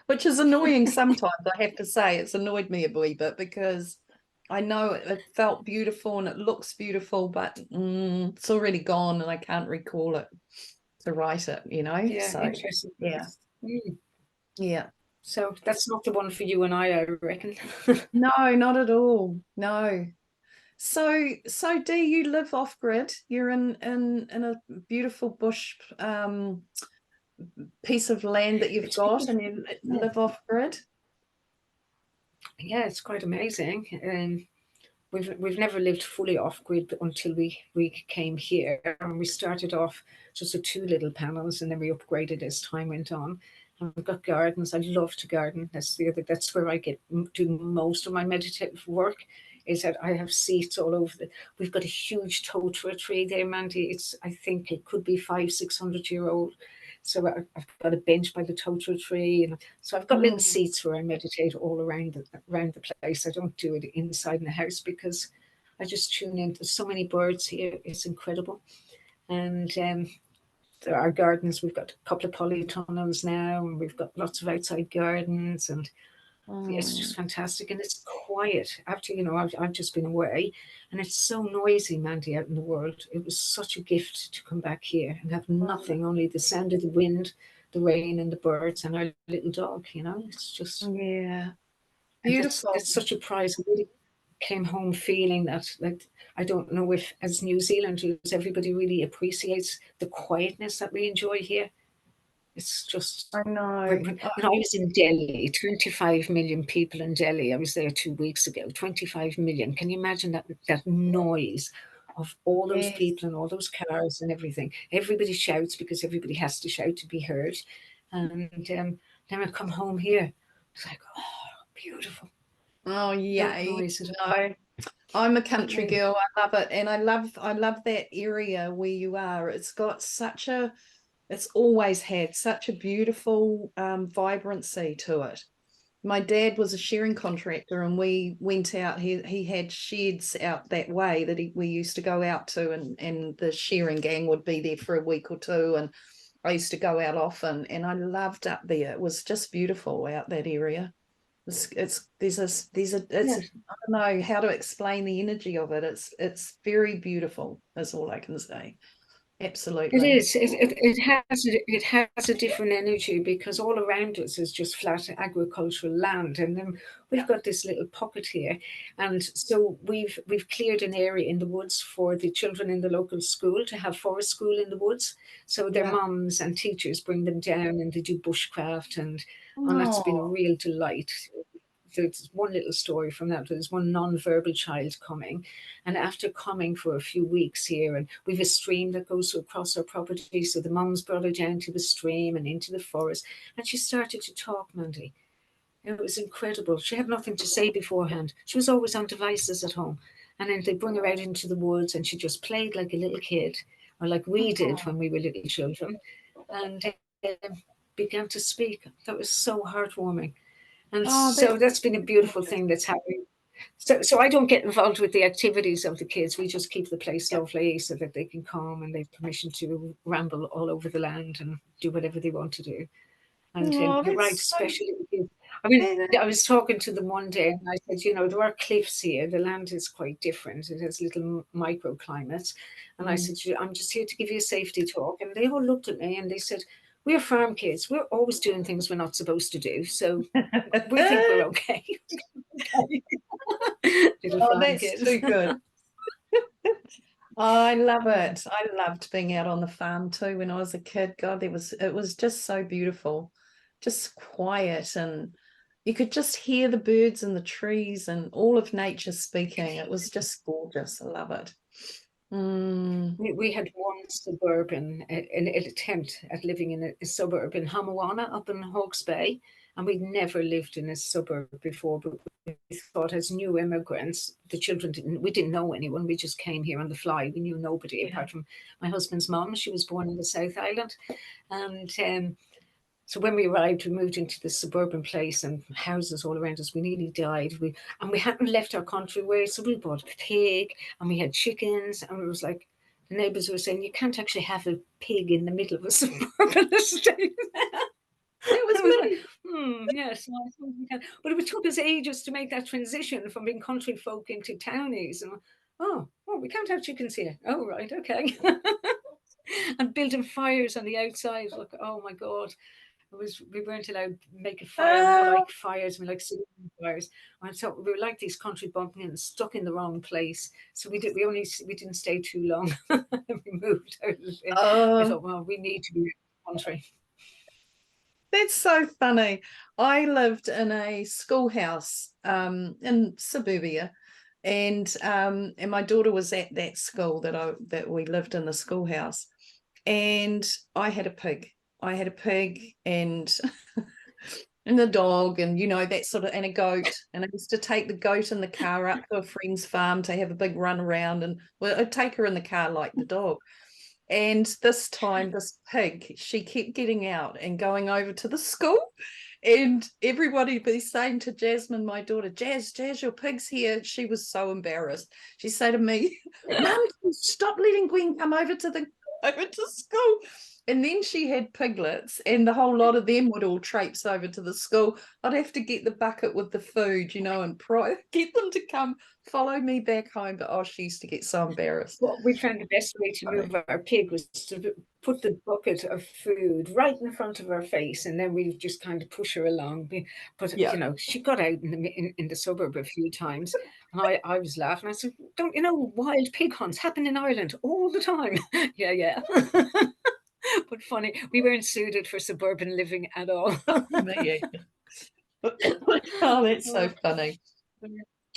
which is annoying sometimes. I have to say, it's annoyed me a wee bit because I know it felt beautiful and it looks beautiful, but it's already gone and I can't recall it to write it. Yeah, So interesting. yeah, Mm. yeah. So that's not the one for you and I reckon. No, not at all. No. So do you live off grid? You're in a beautiful bush piece of land that you've It's got, and beautiful. you Yeah. live off grid? Yeah, it's quite amazing. We've never lived fully off grid until we came here, and we started off just with two little panels, and then we upgraded as time went on. And we've got gardens. I love to garden. That's where I do most of my meditative work. Is that I have seats all over We've got a huge totara tree there, Mandy. I think it could be 500-600 year old. So I've got a bench by the totara tree, and so I've got little Mm, seats where I meditate all around the place. I don't do it inside in the house because I just tune in. There's so many birds here; it's incredible. And there are gardens. We've got a couple of polytunnels now, and we've got lots of outside gardens, and it's just mm, fantastic. And it's quiet after I've just been away, and it's so noisy, Mandy, out in the world. It was such a gift to come back here and have nothing, only the sound of the wind, the rain, and the birds, and our little dog. It's just, yeah, and that's beautiful. such a prize. I really came home feeling that, like, I don't know if as New Zealanders everybody really appreciates the quietness that we enjoy here. It's just, I know. when I was in Delhi, 25 million people in Delhi. I was there 2 weeks ago. 25 million. Can you imagine that noise of all those Yes. people and all those cars and everything? Everybody shouts because everybody has to shout to be heard. And then I come home here. It's like, oh, beautiful. Oh, No yay. noise at all. No. I'm a country Right. girl. I love it. And I love that area where you are. It's always had such a beautiful vibrancy to it. My dad was a shearing contractor, and we went out. He had sheds out that way that we used to go out to, and the shearing gang would be there for a week or two, and I used to go out often, and I loved up there. It was just beautiful out that area. It's Yes. I don't know how to explain the energy of it. It's very beautiful. That's all I can say. It Absolutely. is. It has a different energy because all around us is just flat agricultural land, and then we've got this little pocket here, and so we've cleared an area in the woods for the children in the local school to have forest school in the woods. So their Yeah. mums and teachers bring them down, and they do bushcraft, and that's been a Oh, real delight. There's one little story from that. There's one non-verbal child coming, and after coming for a few weeks here, and we've a stream that goes across our property, so the mum's brought her down to the stream and into the forest, and she started to talk, Mandy. It was incredible. She had nothing to say beforehand. She was always on devices at home, and then they bring her out into the woods, and she just played like a little kid, or like we did when we were little children, and began to speak. That was so heartwarming. And oh, so that's been a beautiful thing that's happening. So I don't get involved with the activities of the kids. We just keep the place yeah. lovely so that they can come and they've permission to ramble all over the land and do whatever they want to do. And Oh, you're right, that's so especially with you. I mean, good. I was talking to them one day and I said, there are cliffs here. The land is quite different. It has little microclimates. And I Mm. said, I'm just here to give you a safety talk. And they all looked at me and they said, we're farm kids. We're always doing things we're not supposed to do. So we think we're okay. Little Oh, farm that's kids. too good. I love it. I loved being out on the farm too when I was a kid. God, it was just so beautiful, just quiet, and you could just hear the birds and the trees and all of nature speaking. It was just gorgeous. I love it. Mm, We had one suburban, an attempt at living in a suburb in Hamawana up in Hawke's Bay, and we'd never lived in a suburb before, but we thought as new immigrants, the children we didn't know anyone, we just came here on the fly. We knew nobody yeah. apart from my husband's mum. She was born in the South Island, and so when we arrived, we moved into this suburban place and houses all around us. We nearly died. We hadn't left our country way, so we bought a pig and we had chickens, and it was like the neighbours were saying, "You can't actually have a pig in the middle of a suburban estate." It was I was like, me. yes, I suppose we can. But it took us ages to make that transition from being country folk into townies. And we can't have chickens here. Oh, right, okay. And building fires on the outside. Look, oh my God. We weren't allowed to make a fire. We don't Oh, like fires. We like ceiling fires. And so we were like these country bumpkins stuck in the wrong place. So we didn't stay too long. We moved out of it. We oh, thought, well, we need to be in the country. that's so funny. I lived in a schoolhouse in suburbia, and my daughter was at that school that we lived in the schoolhouse, and I had a pig. I had a pig and and a dog, and that sort of, and a goat. And I used to take the goat in the car up to a friend's farm to have a big run around, and well, I'd take her in the car like the dog. And this time, this pig, she kept getting out and going over to the school. And everybody be saying to Jasmine, my daughter, Jazz, your pig's here. She was so embarrassed. She said to me, Mum, stop letting Gwen come over to school. And then she had piglets, and the whole lot of them would all traipse over to the school. I'd have to get the bucket with the food, and get them to come follow me back home. But oh, she used to get so embarrassed. What we found the best way to move our pig was to put the bucket of food right in front of her face, and then we just kind of push her along. But Yeah. she got out in the suburb a few times, and I was laughing. I said, "Don't you know wild pig hunts happen in Ireland all the time?" Yeah, yeah. But funny, we weren't suited for suburban living at all. Me either. Oh, that's so funny.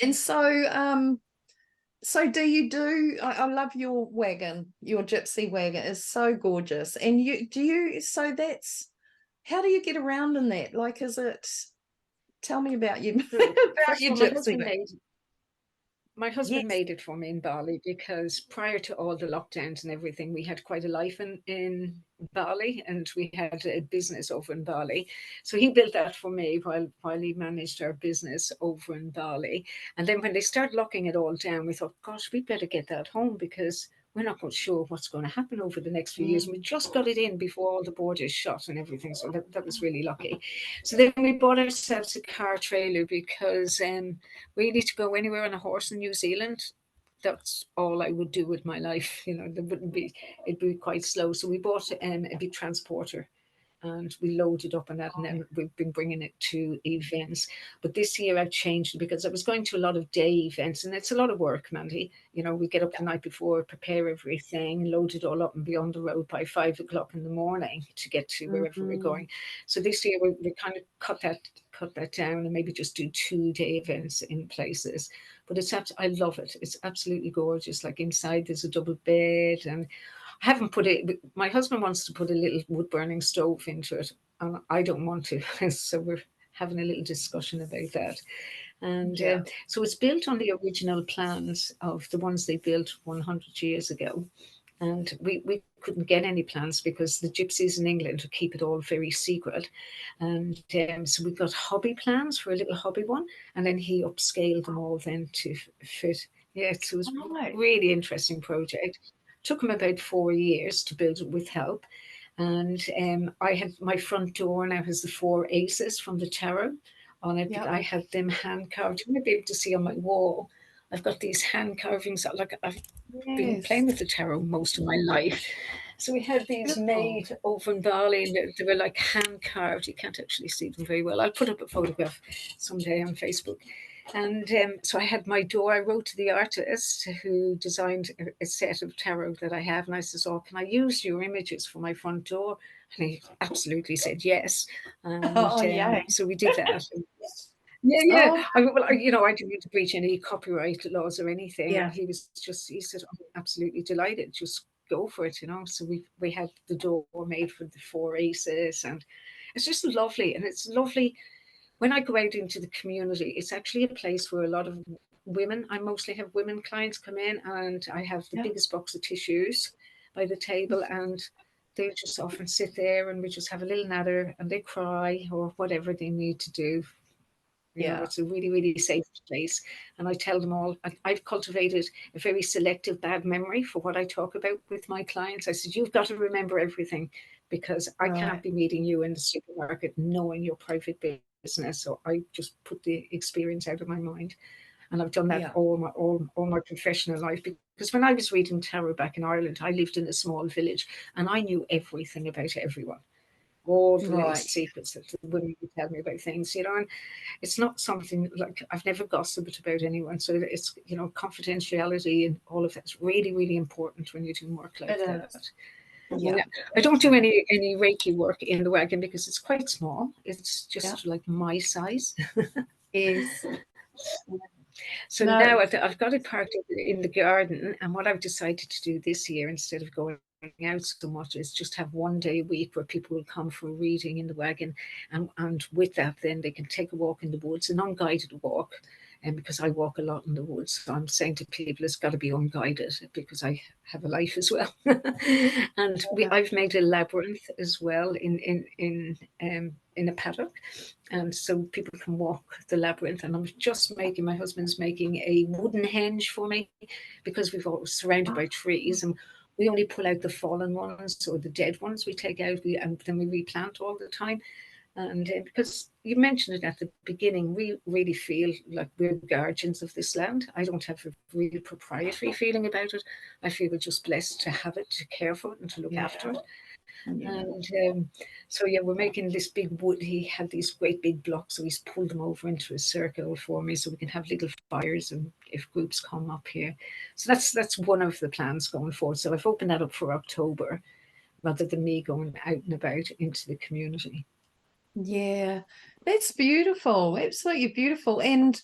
And so do you do I love your wagon, your gypsy wagon is so gorgeous. And so that's how do you get around in that? Like, tell me about you about First of your all, gypsy wagon. my husband Yes. made it for me in Bali, because prior to all the lockdowns and everything, we had quite a life in Bali, and we had a business over in Bali. So he built that for me while he managed our business over in Bali. And then when they started locking it all down, we thought, gosh, we'd better get that home, because we're not quite sure what's going to happen over the next few years. And we just got it in before all the borders shut and everything. So that was really lucky. So then we bought ourselves a car trailer, because really, to go anywhere on a horse in New Zealand, that's all I would do with my life. There wouldn't be, it'd be quite slow. So we bought a big transporter, and we loaded up on that, and then we've been bringing it to events. But this year I've changed it, because I was going to a lot of day events, and it's a lot of work, Mandy. We get up the night before, prepare everything, load it all up, and be on the road by 5 o'clock in the morning to get to wherever we're going. So this year we kind of cut that down, and maybe just do 2-day events in places. But I love it. It's absolutely gorgeous. Like, inside there's a double bed, and I haven't put it. My husband wants to put a little wood burning stove into it, and I don't want to. So we're having a little discussion about that. And Yeah. so it's built on the original plans of the ones they built 100 years ago. And we couldn't get any plans, because the gypsies in England keep it all very secret. And so we got hobby plans for a little hobby one, and then he upscaled them all then to fit. Yeah, so it was a really interesting project. Took him about 4 years to build it with help. And I had my front door now has the 4 aces from the tarot on it. Yeah. I had them hand carved. You might be able to see on my wall. I've got these hand carvings. Like, I've been Yes. playing with the tarot most of my life. So we had these Beautiful. made over in Bali, and they were like hand carved. You can't actually see them very well. I'll put up a photograph someday on Facebook. And so I had my door. I wrote to the artist who designed a set of tarot that I have, and I said, "Oh, can I use your images for my front door?" And he absolutely said yes. And Oh, yeah. so we did that. Yeah, yeah. Oh, I didn't need to breach any copyright laws or anything, and yeah. he said, "I'm absolutely delighted. Just go for it." So we had the door made for the 4 aces, and it's just lovely, and it's lovely when I go out into the community. It's actually a place where a lot of women. I mostly have women clients come in, and I have the Yeah. biggest box of tissues by the table, and they just often sit there, and we just have a little natter, and they cry or whatever they need to do. Yeah. It's a really, really safe place. And I tell them all, I've cultivated a very selective bad memory for what I talk about with my clients. I said, you've got to remember everything, because I can't Right. be meeting you in the supermarket knowing your private business. So I just put the experience out of my mind. And I've done that Yeah. all my professional life, because when I was reading tarot back in Ireland, I lived in a small village, and I knew everything about everyone, all the little Right. secrets that the women would tell me about things, and it's not something like I've never gossiped about anyone. So it's, confidentiality and all of that's really, really important when you're doing work like It that. is. And Yeah. I don't do any Reiki work in the wagon, because it's quite small. It's Yeah. just like my size. Yes. So now No. I've got it parked in the garden, and what I've decided to do this year, instead of going out so much, is just have one day a week where people will come for a reading in the wagon, and with that, then they can take a walk in the woods, an unguided walk. And because I walk a lot in the woods, so I'm saying to people it's got to be unguided, because I have a life as well. And I've made a labyrinth as well in a paddock, and so people can walk the labyrinth. And my husband's making a wooden henge for me, because we've always surrounded by trees, and we only pull out the fallen ones or the dead ones we take out, and then we replant all the time. And because you mentioned it at the beginning, we really feel like we're guardians of this land. I don't have a real proprietary feeling about it. I feel we're just blessed to have it, to care for it, and to look after it. Yeah. And so, yeah, we're making this big wood. He had these great big blocks, so he's pulled them over into a circle for me so we can have little fires and if groups come up here. So that's one of the plans going forward. So I've opened that up for October rather than me going out and about into the community. Yeah, that's beautiful. Absolutely beautiful. And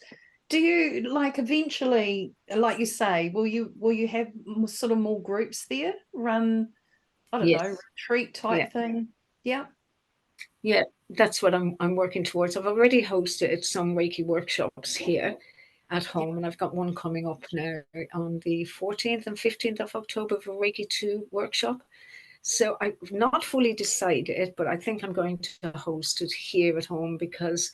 do you like eventually, like you say, will you have sort of more groups there run, I don't know, Yes. retreat Yeah. type thing? Yeah. Yeah, that's what I'm working towards. I've already hosted some Reiki workshops here at Yeah. home, and I've got one coming up now on the 14th and 15th of October for Reiki 2 workshop. So I've not fully decided, but I think I'm going to host it here at home because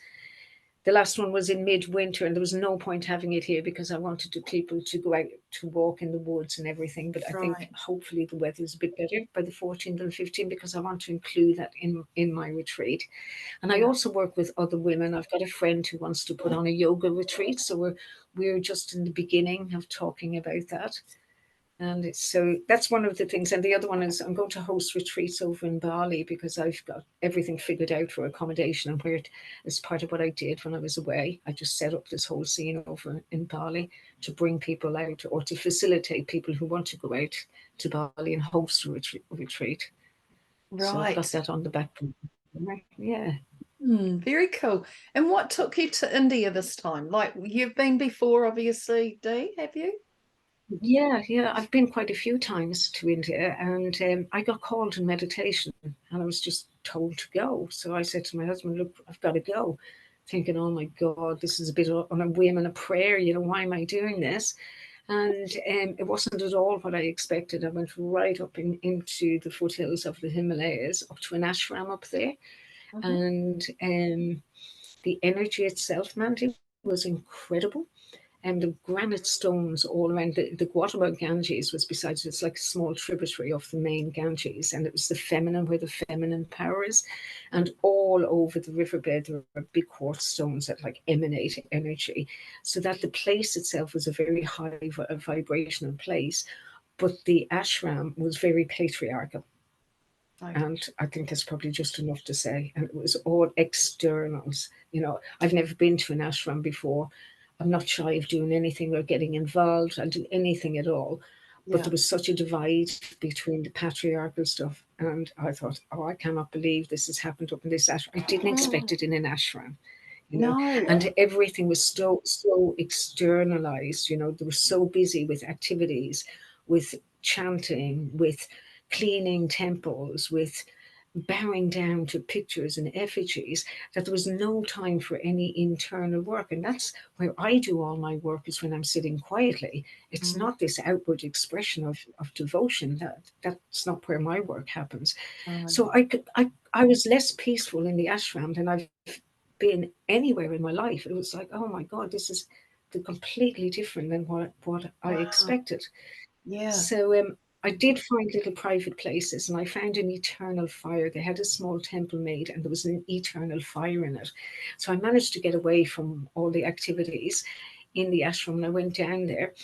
the last one was in midwinter and there was no point having it here because I wanted people to go out to walk in the woods and everything. But I think Right. hopefully the weather's a bit better by the 14th and 15th because I want to include that in my retreat. And I Yeah. also work with other women. I've got a friend who wants to put on a yoga retreat. So we're just in the beginning of talking about that. And so that's one of the things. And the other one is I'm going to host retreats over in Bali because I've got everything figured out for accommodation and where it is part of what I did when I was away. I just set up this whole scene over in Bali to bring people out or to facilitate people who want to go out to Bali and host a retreat. So I've got Right. that on the back burner. Yeah. Very cool. And what took you to India this time? Like you've been before, obviously, Dee, have you? Yeah, yeah, I've been quite a few times to India, and I got called in meditation, and I was just told to go. So I said to my husband, "Look, I've got to go," thinking, "Oh my God, this is a bit on a whim and a prayer. You know, why am I doing this?" And it wasn't at all what I expected. I went right up into the foothills of the Himalayas, up to an ashram up there, Mhm. and the energy itself, Mandy, was incredible and the granite stones all around the Guatemala Ganges was besides it's like a small tributary of the main Ganges, and it was the feminine where the feminine power is, and all over the riverbed there are big quartz stones that like emanate energy, so that the place itself was a very high vibrational place, but the ashram was very patriarchal. Okay. And I think that's probably just enough to say. And it was all externals. You know, I've never been to an ashram before. I'm not shy of doing anything or getting involved. I'll do anything at all. But Yeah. there was such a divide between the patriarchal stuff. And I thought, oh, I cannot believe this has happened up in this ashram. I didn't Mm, expect it in an ashram, you know. no. And everything was so externalized, you know. They were so busy with activities, with chanting, with cleaning temples, with bowing down to pictures and effigies, that there was no time for any internal work. And that's where I do all my work, is when I'm sitting quietly. It's Mm, not this outward expression of devotion. That's not where my work happens. no. So I was less peaceful in the ashram than I've been anywhere in my life. It was like, oh my God, this is completely different than what I Wow. expected. Yeah. So I did find little private places, and I found an eternal fire. They had a small temple made, and there was an eternal fire in it. So I managed to get away from all the activities in the ashram, and I went down there,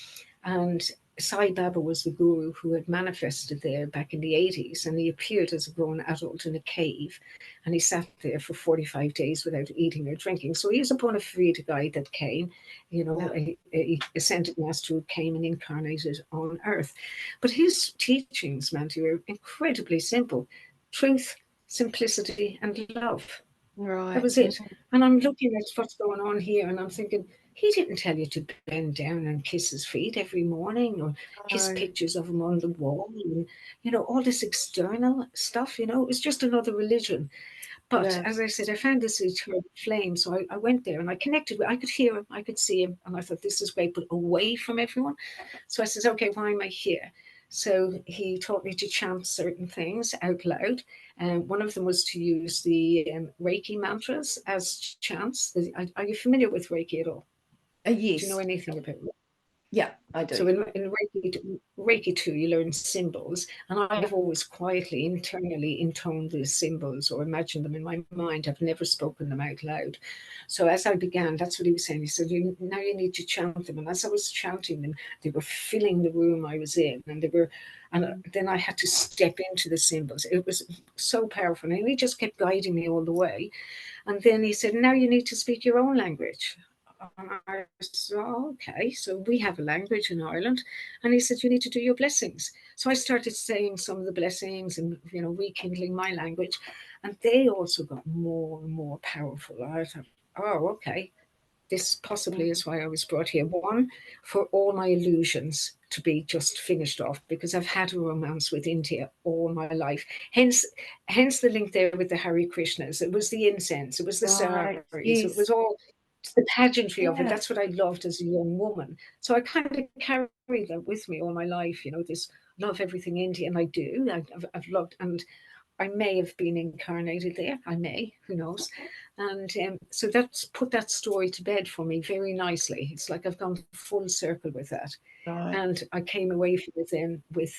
and Sai Baba was the guru who had manifested there back in the 80s, and he appeared as a grown adult in a cave, and he sat there for 45 days without eating or drinking. So he was a bona fide guy that came, you know, Yeah. a ascended master who came and incarnated on earth. But his teachings, Mandy, were incredibly simple: truth, simplicity, and love. That Right. was it. And I'm looking at what's going on here, and I'm thinking, he didn't tell you to bend down and kiss his feet every morning or kiss No. pictures of him on the wall and, you know, all this external stuff, you know, it was just another religion. But Yeah. as I said, I found this eternal flame. So I went there and I connected with, I could hear him, I could see him. And I thought, this is great, but away from everyone. So I said, okay, why am I here? So he taught me to chant certain things out loud. And one of them was to use the Reiki mantras as chants. Are you familiar with Reiki at all? Do you know Yes. anything about it? Yeah, I So do. in Reiki 2, you learn symbols, and Yeah. I've always quietly, internally intoned these symbols or imagined them in my mind. I've never spoken them out loud. So as I began, that's what he was saying. He said, now you need to chant them. And as I was chanting them, they were filling the room I was in, and then I had to step into the symbols. It was so powerful, and he just kept guiding me all the way. And then he said, now you need to speak your own language. And I said, oh, okay, so we have a language in Ireland. And he said, you need to do your blessings. So I started saying some of the blessings and, rekindling my language. And they also got more and more powerful. I thought, oh, okay, this possibly is why I was brought here. One, for all my illusions to be just finished off, because I've had a romance with India all my life. Hence the link there with the Hare Krishnas. It was the incense, it was the Right. saris, it Yes. was all the pageantry of it. Yeah. That's what I loved as a young woman. So I kind of carried that with me all my life, this love everything Indian. I do. I've loved, and I may have been incarnated there. I may, who knows? And so that's put that story to bed for me very nicely. It's like I've gone full circle with that. Right. And I came away from it then with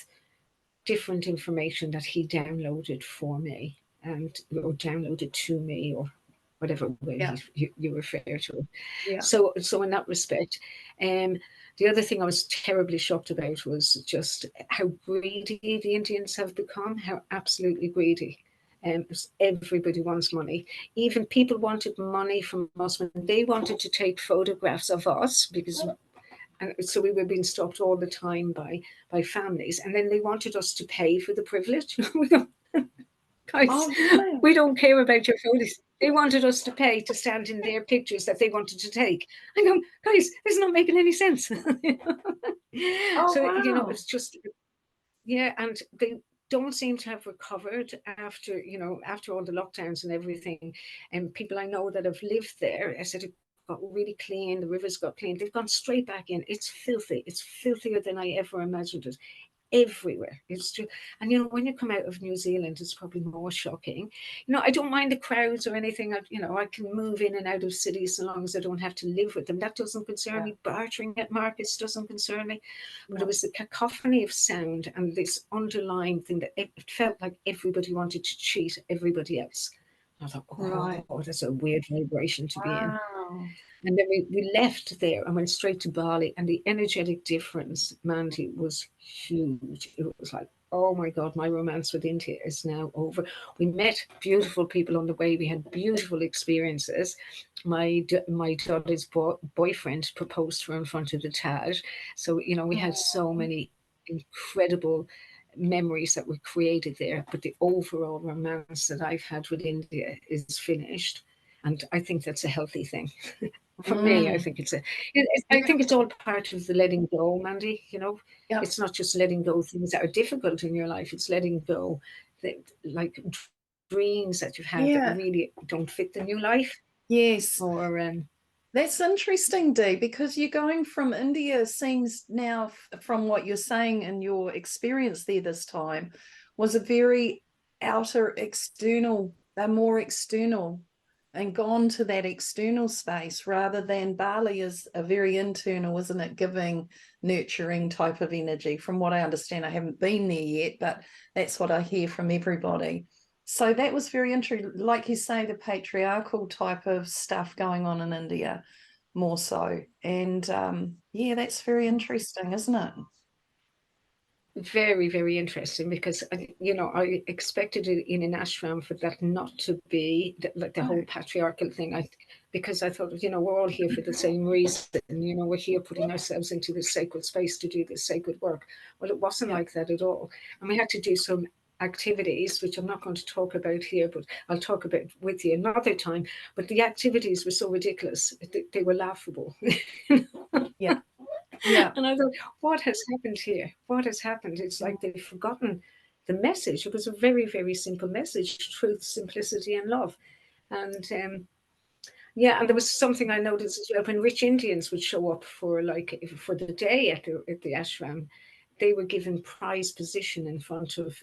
different information that he downloaded for me or downloaded to me, or whatever way Yeah. you refer to it. Yeah. So in that respect, the other thing I was terribly shocked about was just how greedy the Indians have become, how absolutely greedy. Everybody wants money. Even people wanted money from us when they wanted to take photographs of us, because and so we were being stopped all the time by families, and then they wanted us to pay for the privilege. We don't, guys, Oh, really? we don't care about your photos. They wanted us to pay to stand in their pictures that they wanted to take. I go, guys, this is not making any sense. Oh, So wow. it's just, yeah, and they don't seem to have recovered after all the lockdowns and everything. And people I know that have lived there, I said it got really clean, the rivers got clean, they've gone straight back in. It's filthy. It's filthier than I ever imagined it. Everywhere. It's true. And when you come out of New Zealand, it's probably more shocking. I don't mind the crowds or anything. I can move in and out of cities so long as I don't have to live with them. That doesn't concern Yeah. me. Bartering at markets doesn't concern me. But it Yeah. was the cacophony of sound and this underlying thing that it felt like everybody wanted to cheat everybody else. I thought, Right. oh, that's a weird vibration to be in. Wow. And then we left there and went straight to Bali, and the energetic difference, Mandy, was huge. It was like, oh my God, my romance with India is now over. We met beautiful people on the way. We had beautiful experiences. My daughter's boyfriend proposed to her in front of the Taj. So, we had so Oh, many incredible memories that were created there. But the overall romance that I've had with India is finished. And I think that's a healthy thing. For me, I mm. think I Yeah. think it's all part of the letting go, Mandy. Yeah. It's not just letting go things that are difficult in your life. It's letting go like dreams that you've had that Yeah. really don't fit the new life. Yes. Or That's interesting, Dee, because you're going from India, seems now from what you're saying and your experience there this time was a very outer external, they're more external and gone to that external space rather than Bali is a very internal, isn't it? Giving, nurturing type of energy. From what I understand, I haven't been there yet, but that's what I hear from everybody. So that was very interesting. Like you say, the patriarchal type of stuff going on in India more so. And yeah, that's very interesting, isn't it? very, very interesting, because I expected it in an ashram for that not to be like the whole Oh, patriarchal thing. Because I thought, we're all here for the same reason. We're here putting ourselves into this sacred space to do this sacred work. Well, it wasn't yeah, like that at all, and we had to do some activities which I'm not going to talk about here, but I'll talk about with you another time. But the activities were so ridiculous; they were laughable. yeah, yeah, And I thought, what has happened here? What has happened? It's like they've forgotten the message. It was a very, very simple message: truth, simplicity, and love. And yeah, and there was something I noticed as well when rich Indians would show up for the day at the ashram. they were given prize position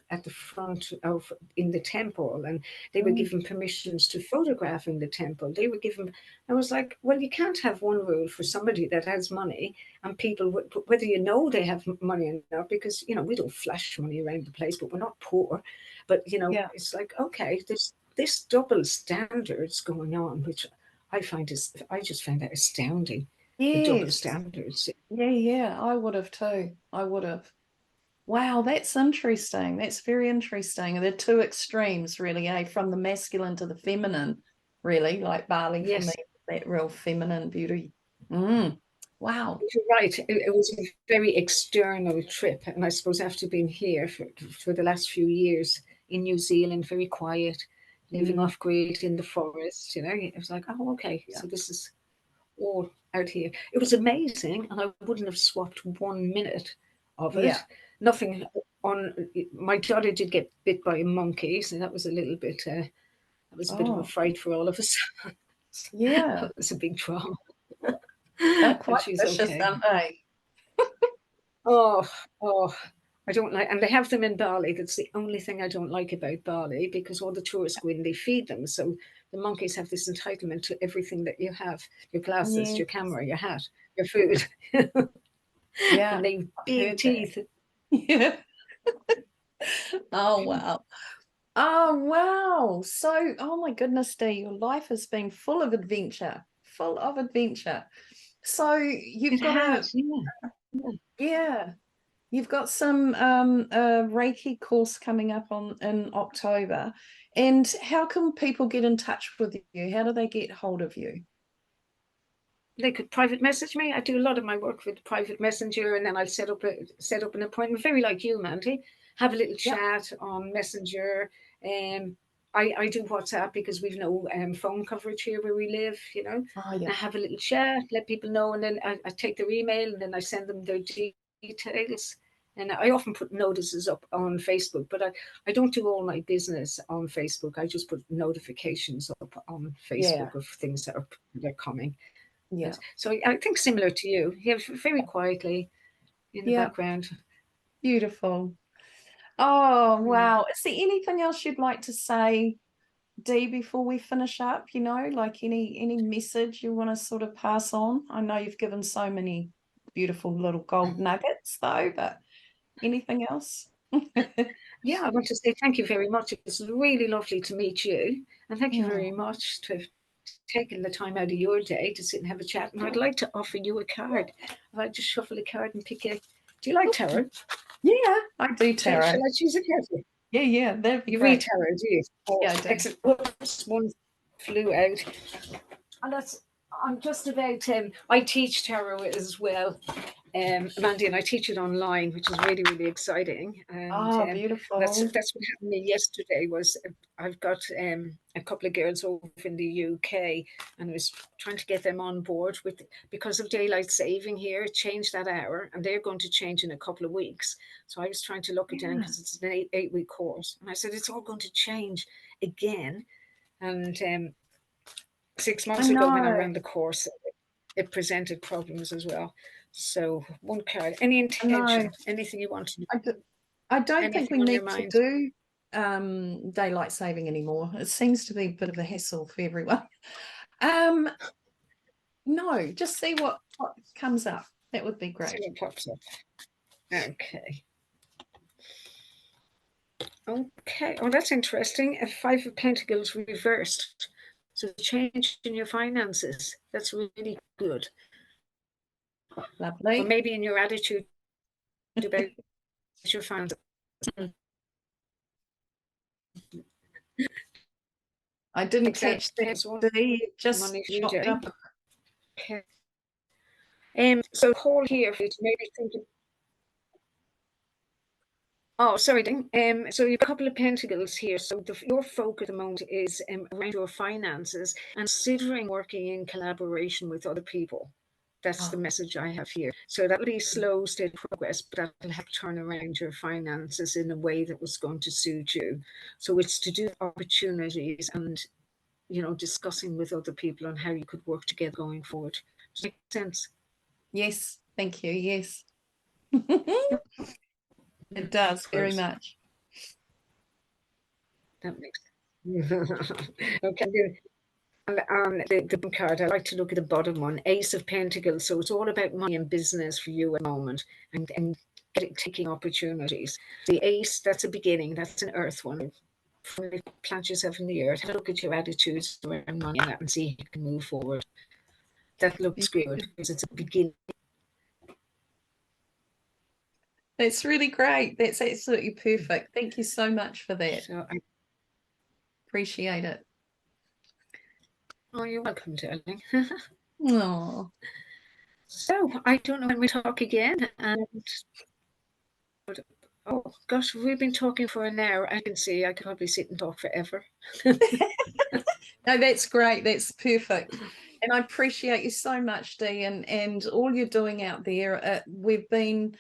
at the front of in the temple, and they were Mm. given permissions to photograph in the temple. They were given. I was like, well, you can't have one rule for somebody that has money and people, whether you know they have money or not, because we don't flash money around the place, but we're not poor. But Yeah. it's like, okay, there's this double standards going on, which I just find that astounding. The double Yes. standards. Yeah, yeah. I would have too. I would have. Wow, that's interesting. That's very interesting. They're two extremes, really, from the masculine to the feminine, really, like Bali for me, Yes, that real feminine beauty. Mm. Wow. you're right. It was a very external trip, and I suppose after being here for the last few years in New Zealand, very quiet, living Mm. off grid in the forest, it was like, oh, okay, Yeah. so this is all out here. It was amazing, and I wouldn't have swapped 1 minute of it. Yeah. Nothing on. My daughter did get bit by a monkey, so that was a little bit. That was a bit of a Oh, fright for all of us. yeah. It was a big trauma, They're but quite she's vicious, okay. aren't they? Oh, oh, I don't like, and they have them in Bali. That's the only thing I don't like about Bali, because all the tourists go in, they feed them. So the monkeys have this entitlement to everything that you have: your glasses, Yeah. your camera, your hat, your food, Yeah. and they have I've big heard that. teeth. Yeah. Oh, wow. Oh, wow. So, oh my goodness, Dee, your life has been full of adventure, full of adventure. So you've It got a, has, yeah. Yeah. yeah, you've got some a Reiki course coming up in October. And how can people get in touch with you? How do they get hold of you? They could private message me. I do a lot of my work with private messenger, and then I'll set up an appointment, very like you, Mandy. Have a little Yep. chat on Messenger. Um, I do WhatsApp because we've no phone coverage here where we live. Oh, I yeah. have a little chat, let people know, and then I take their email, and then I send them their details. And I often put notices up on Facebook, but I don't do all my business on Facebook. I just put notifications up on Yeah. Facebook of things that are coming. Yeah. So I think similar to you, very quietly in the Yeah. background. Beautiful. Oh, Yeah. wow. Is there anything else you'd like to say, Dee, before we finish up, like any message you want to sort of pass on? I know you've given so many beautiful little gold nuggets though, but anything else? Yeah, I want to say thank you very much. It's really lovely to meet you. And thank you very Oh, much to have taken the time out of your day to sit and have a chat. And I'd like to offer you a card. I'd like to shuffle a card and pick a. Do you like tarot? yeah, I do Shall tarot. I choose a card for you? Yeah, yeah, that'd be You read great. tarot, do you? Oh, Yeah, I do. excellent. Whoops, one flew out. And I'm just about, I teach tarot as well. Mandy, and I teach it online, which is really, really exciting. And Oh, that's beautiful. what happened to me yesterday. Was I've got a couple of girls over in the UK, and I was trying to get them on board because of daylight saving here. It changed that hour, and they're going to change in a couple of weeks. So I was trying to lock it down Yeah, because it's an eight-week course, and I said it's all going to change again. And 6 months I ago, when I know. ran the course, it presented problems as well. So one card, any I know. intention, anything you want to do, I, do, I don't think anything we on your need to mind. do daylight saving anymore. It seems to be a bit of a hassle for everyone. Um, no, just see what comes up. That would be See great. what pops up. Okay. Okay. Oh, that's interesting. A Five of Pentacles reversed. So change in your finances. That's really good. Or Lovely. maybe in your attitude about your finances. I didn't Like that. catch that. As well. It just Money for you, chopped Day. up. Okay. So call here for you to maybe think. Oh, sorry, Ding. So you've a couple of pentacles here. So your focus at the moment is around your finances and considering working in collaboration with other people. That's the Oh, message I have here. So that'll be slow, steady progress, but that'll help turn around your finances in a way that was going to suit you. So it's to do with opportunities and discussing with other people on how you could work together going forward. Does that make sense? yes. Thank you. Yes. It does very Close. much. That makes okay. And the bottom card, I like to look at the bottom one, Ace of Pentacles. So it's all about money and business for you at the moment, and taking opportunities. The Ace, that's a beginning. That's an Earth one. Plant yourself in the earth. Have a look at your attitudes around money and that, and see if you can move forward. That looks good because it's a beginning. That's really great. That's absolutely perfect. Thank you so much for that. So Appreciate it. oh, you're welcome, darling. Oh, So I don't know when we talk again. And oh gosh, we've been talking for an hour. I can see I could probably sit and talk forever. no, that's great. That's perfect. And I appreciate you so much, Dee, and all you're doing out there. We've been,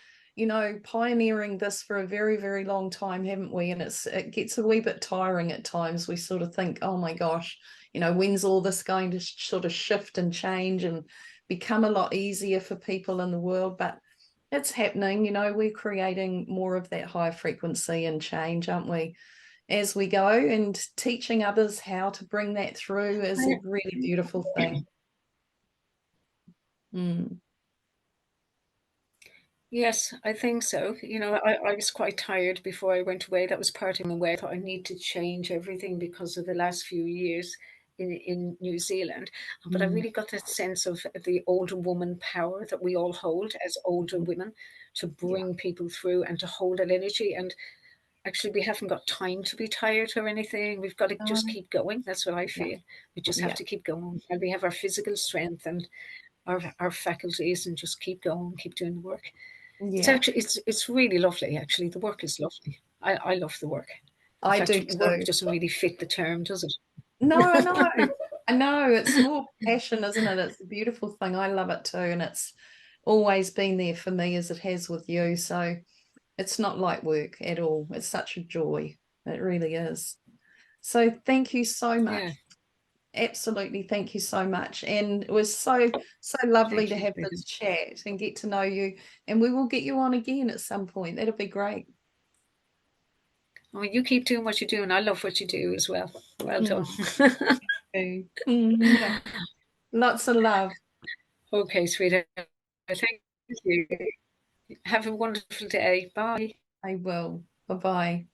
pioneering this for a very, very long time, haven't we? And it gets a wee bit tiring at times. We sort of think, oh my gosh, when's all this going to sort of shift and change and become a lot easier for people in the world? But it's happening. We're creating more of that high frequency and change, aren't we? As we go, and teaching others how to bring that through is a really beautiful thing. Mm. Yes, I think so. I was quite tired before I went away. That was part of my way. I thought I need to change everything because of the last few years in New Zealand. But I Mm. really got that sense of the older woman power that we all hold as older women, to Yeah. bring people through and to hold that energy. And actually, we haven't got time to be tired or anything. We've got to just keep going. That's what I Yeah. feel. We just have Yeah. to keep going. And we have our physical strength and our faculties, and just keep going, keep doing the work. It's Yeah. actually it's really lovely. Actually, the work is lovely. I love the work. In I fact, do work too. doesn't really fit the term, does No, I know. it? I know. It's more passion, isn't it? It's a beautiful thing. I love it too. And it's always been there for me as it has with you. So it's not like work at all. It's such a joy. It really is. So thank you so much. Yeah. Absolutely. Thank you so much. And it was so lovely Thank to you, have sweetie. this chat and get to know you. And we will get you on again at some point. That'll be great. Oh, you keep doing what you're doing. I love what you do as well. Well done. Mm, okay. Mm, lots of love. Okay, sweetheart. Thank you. Have a wonderful day. Bye. I will. Bye bye.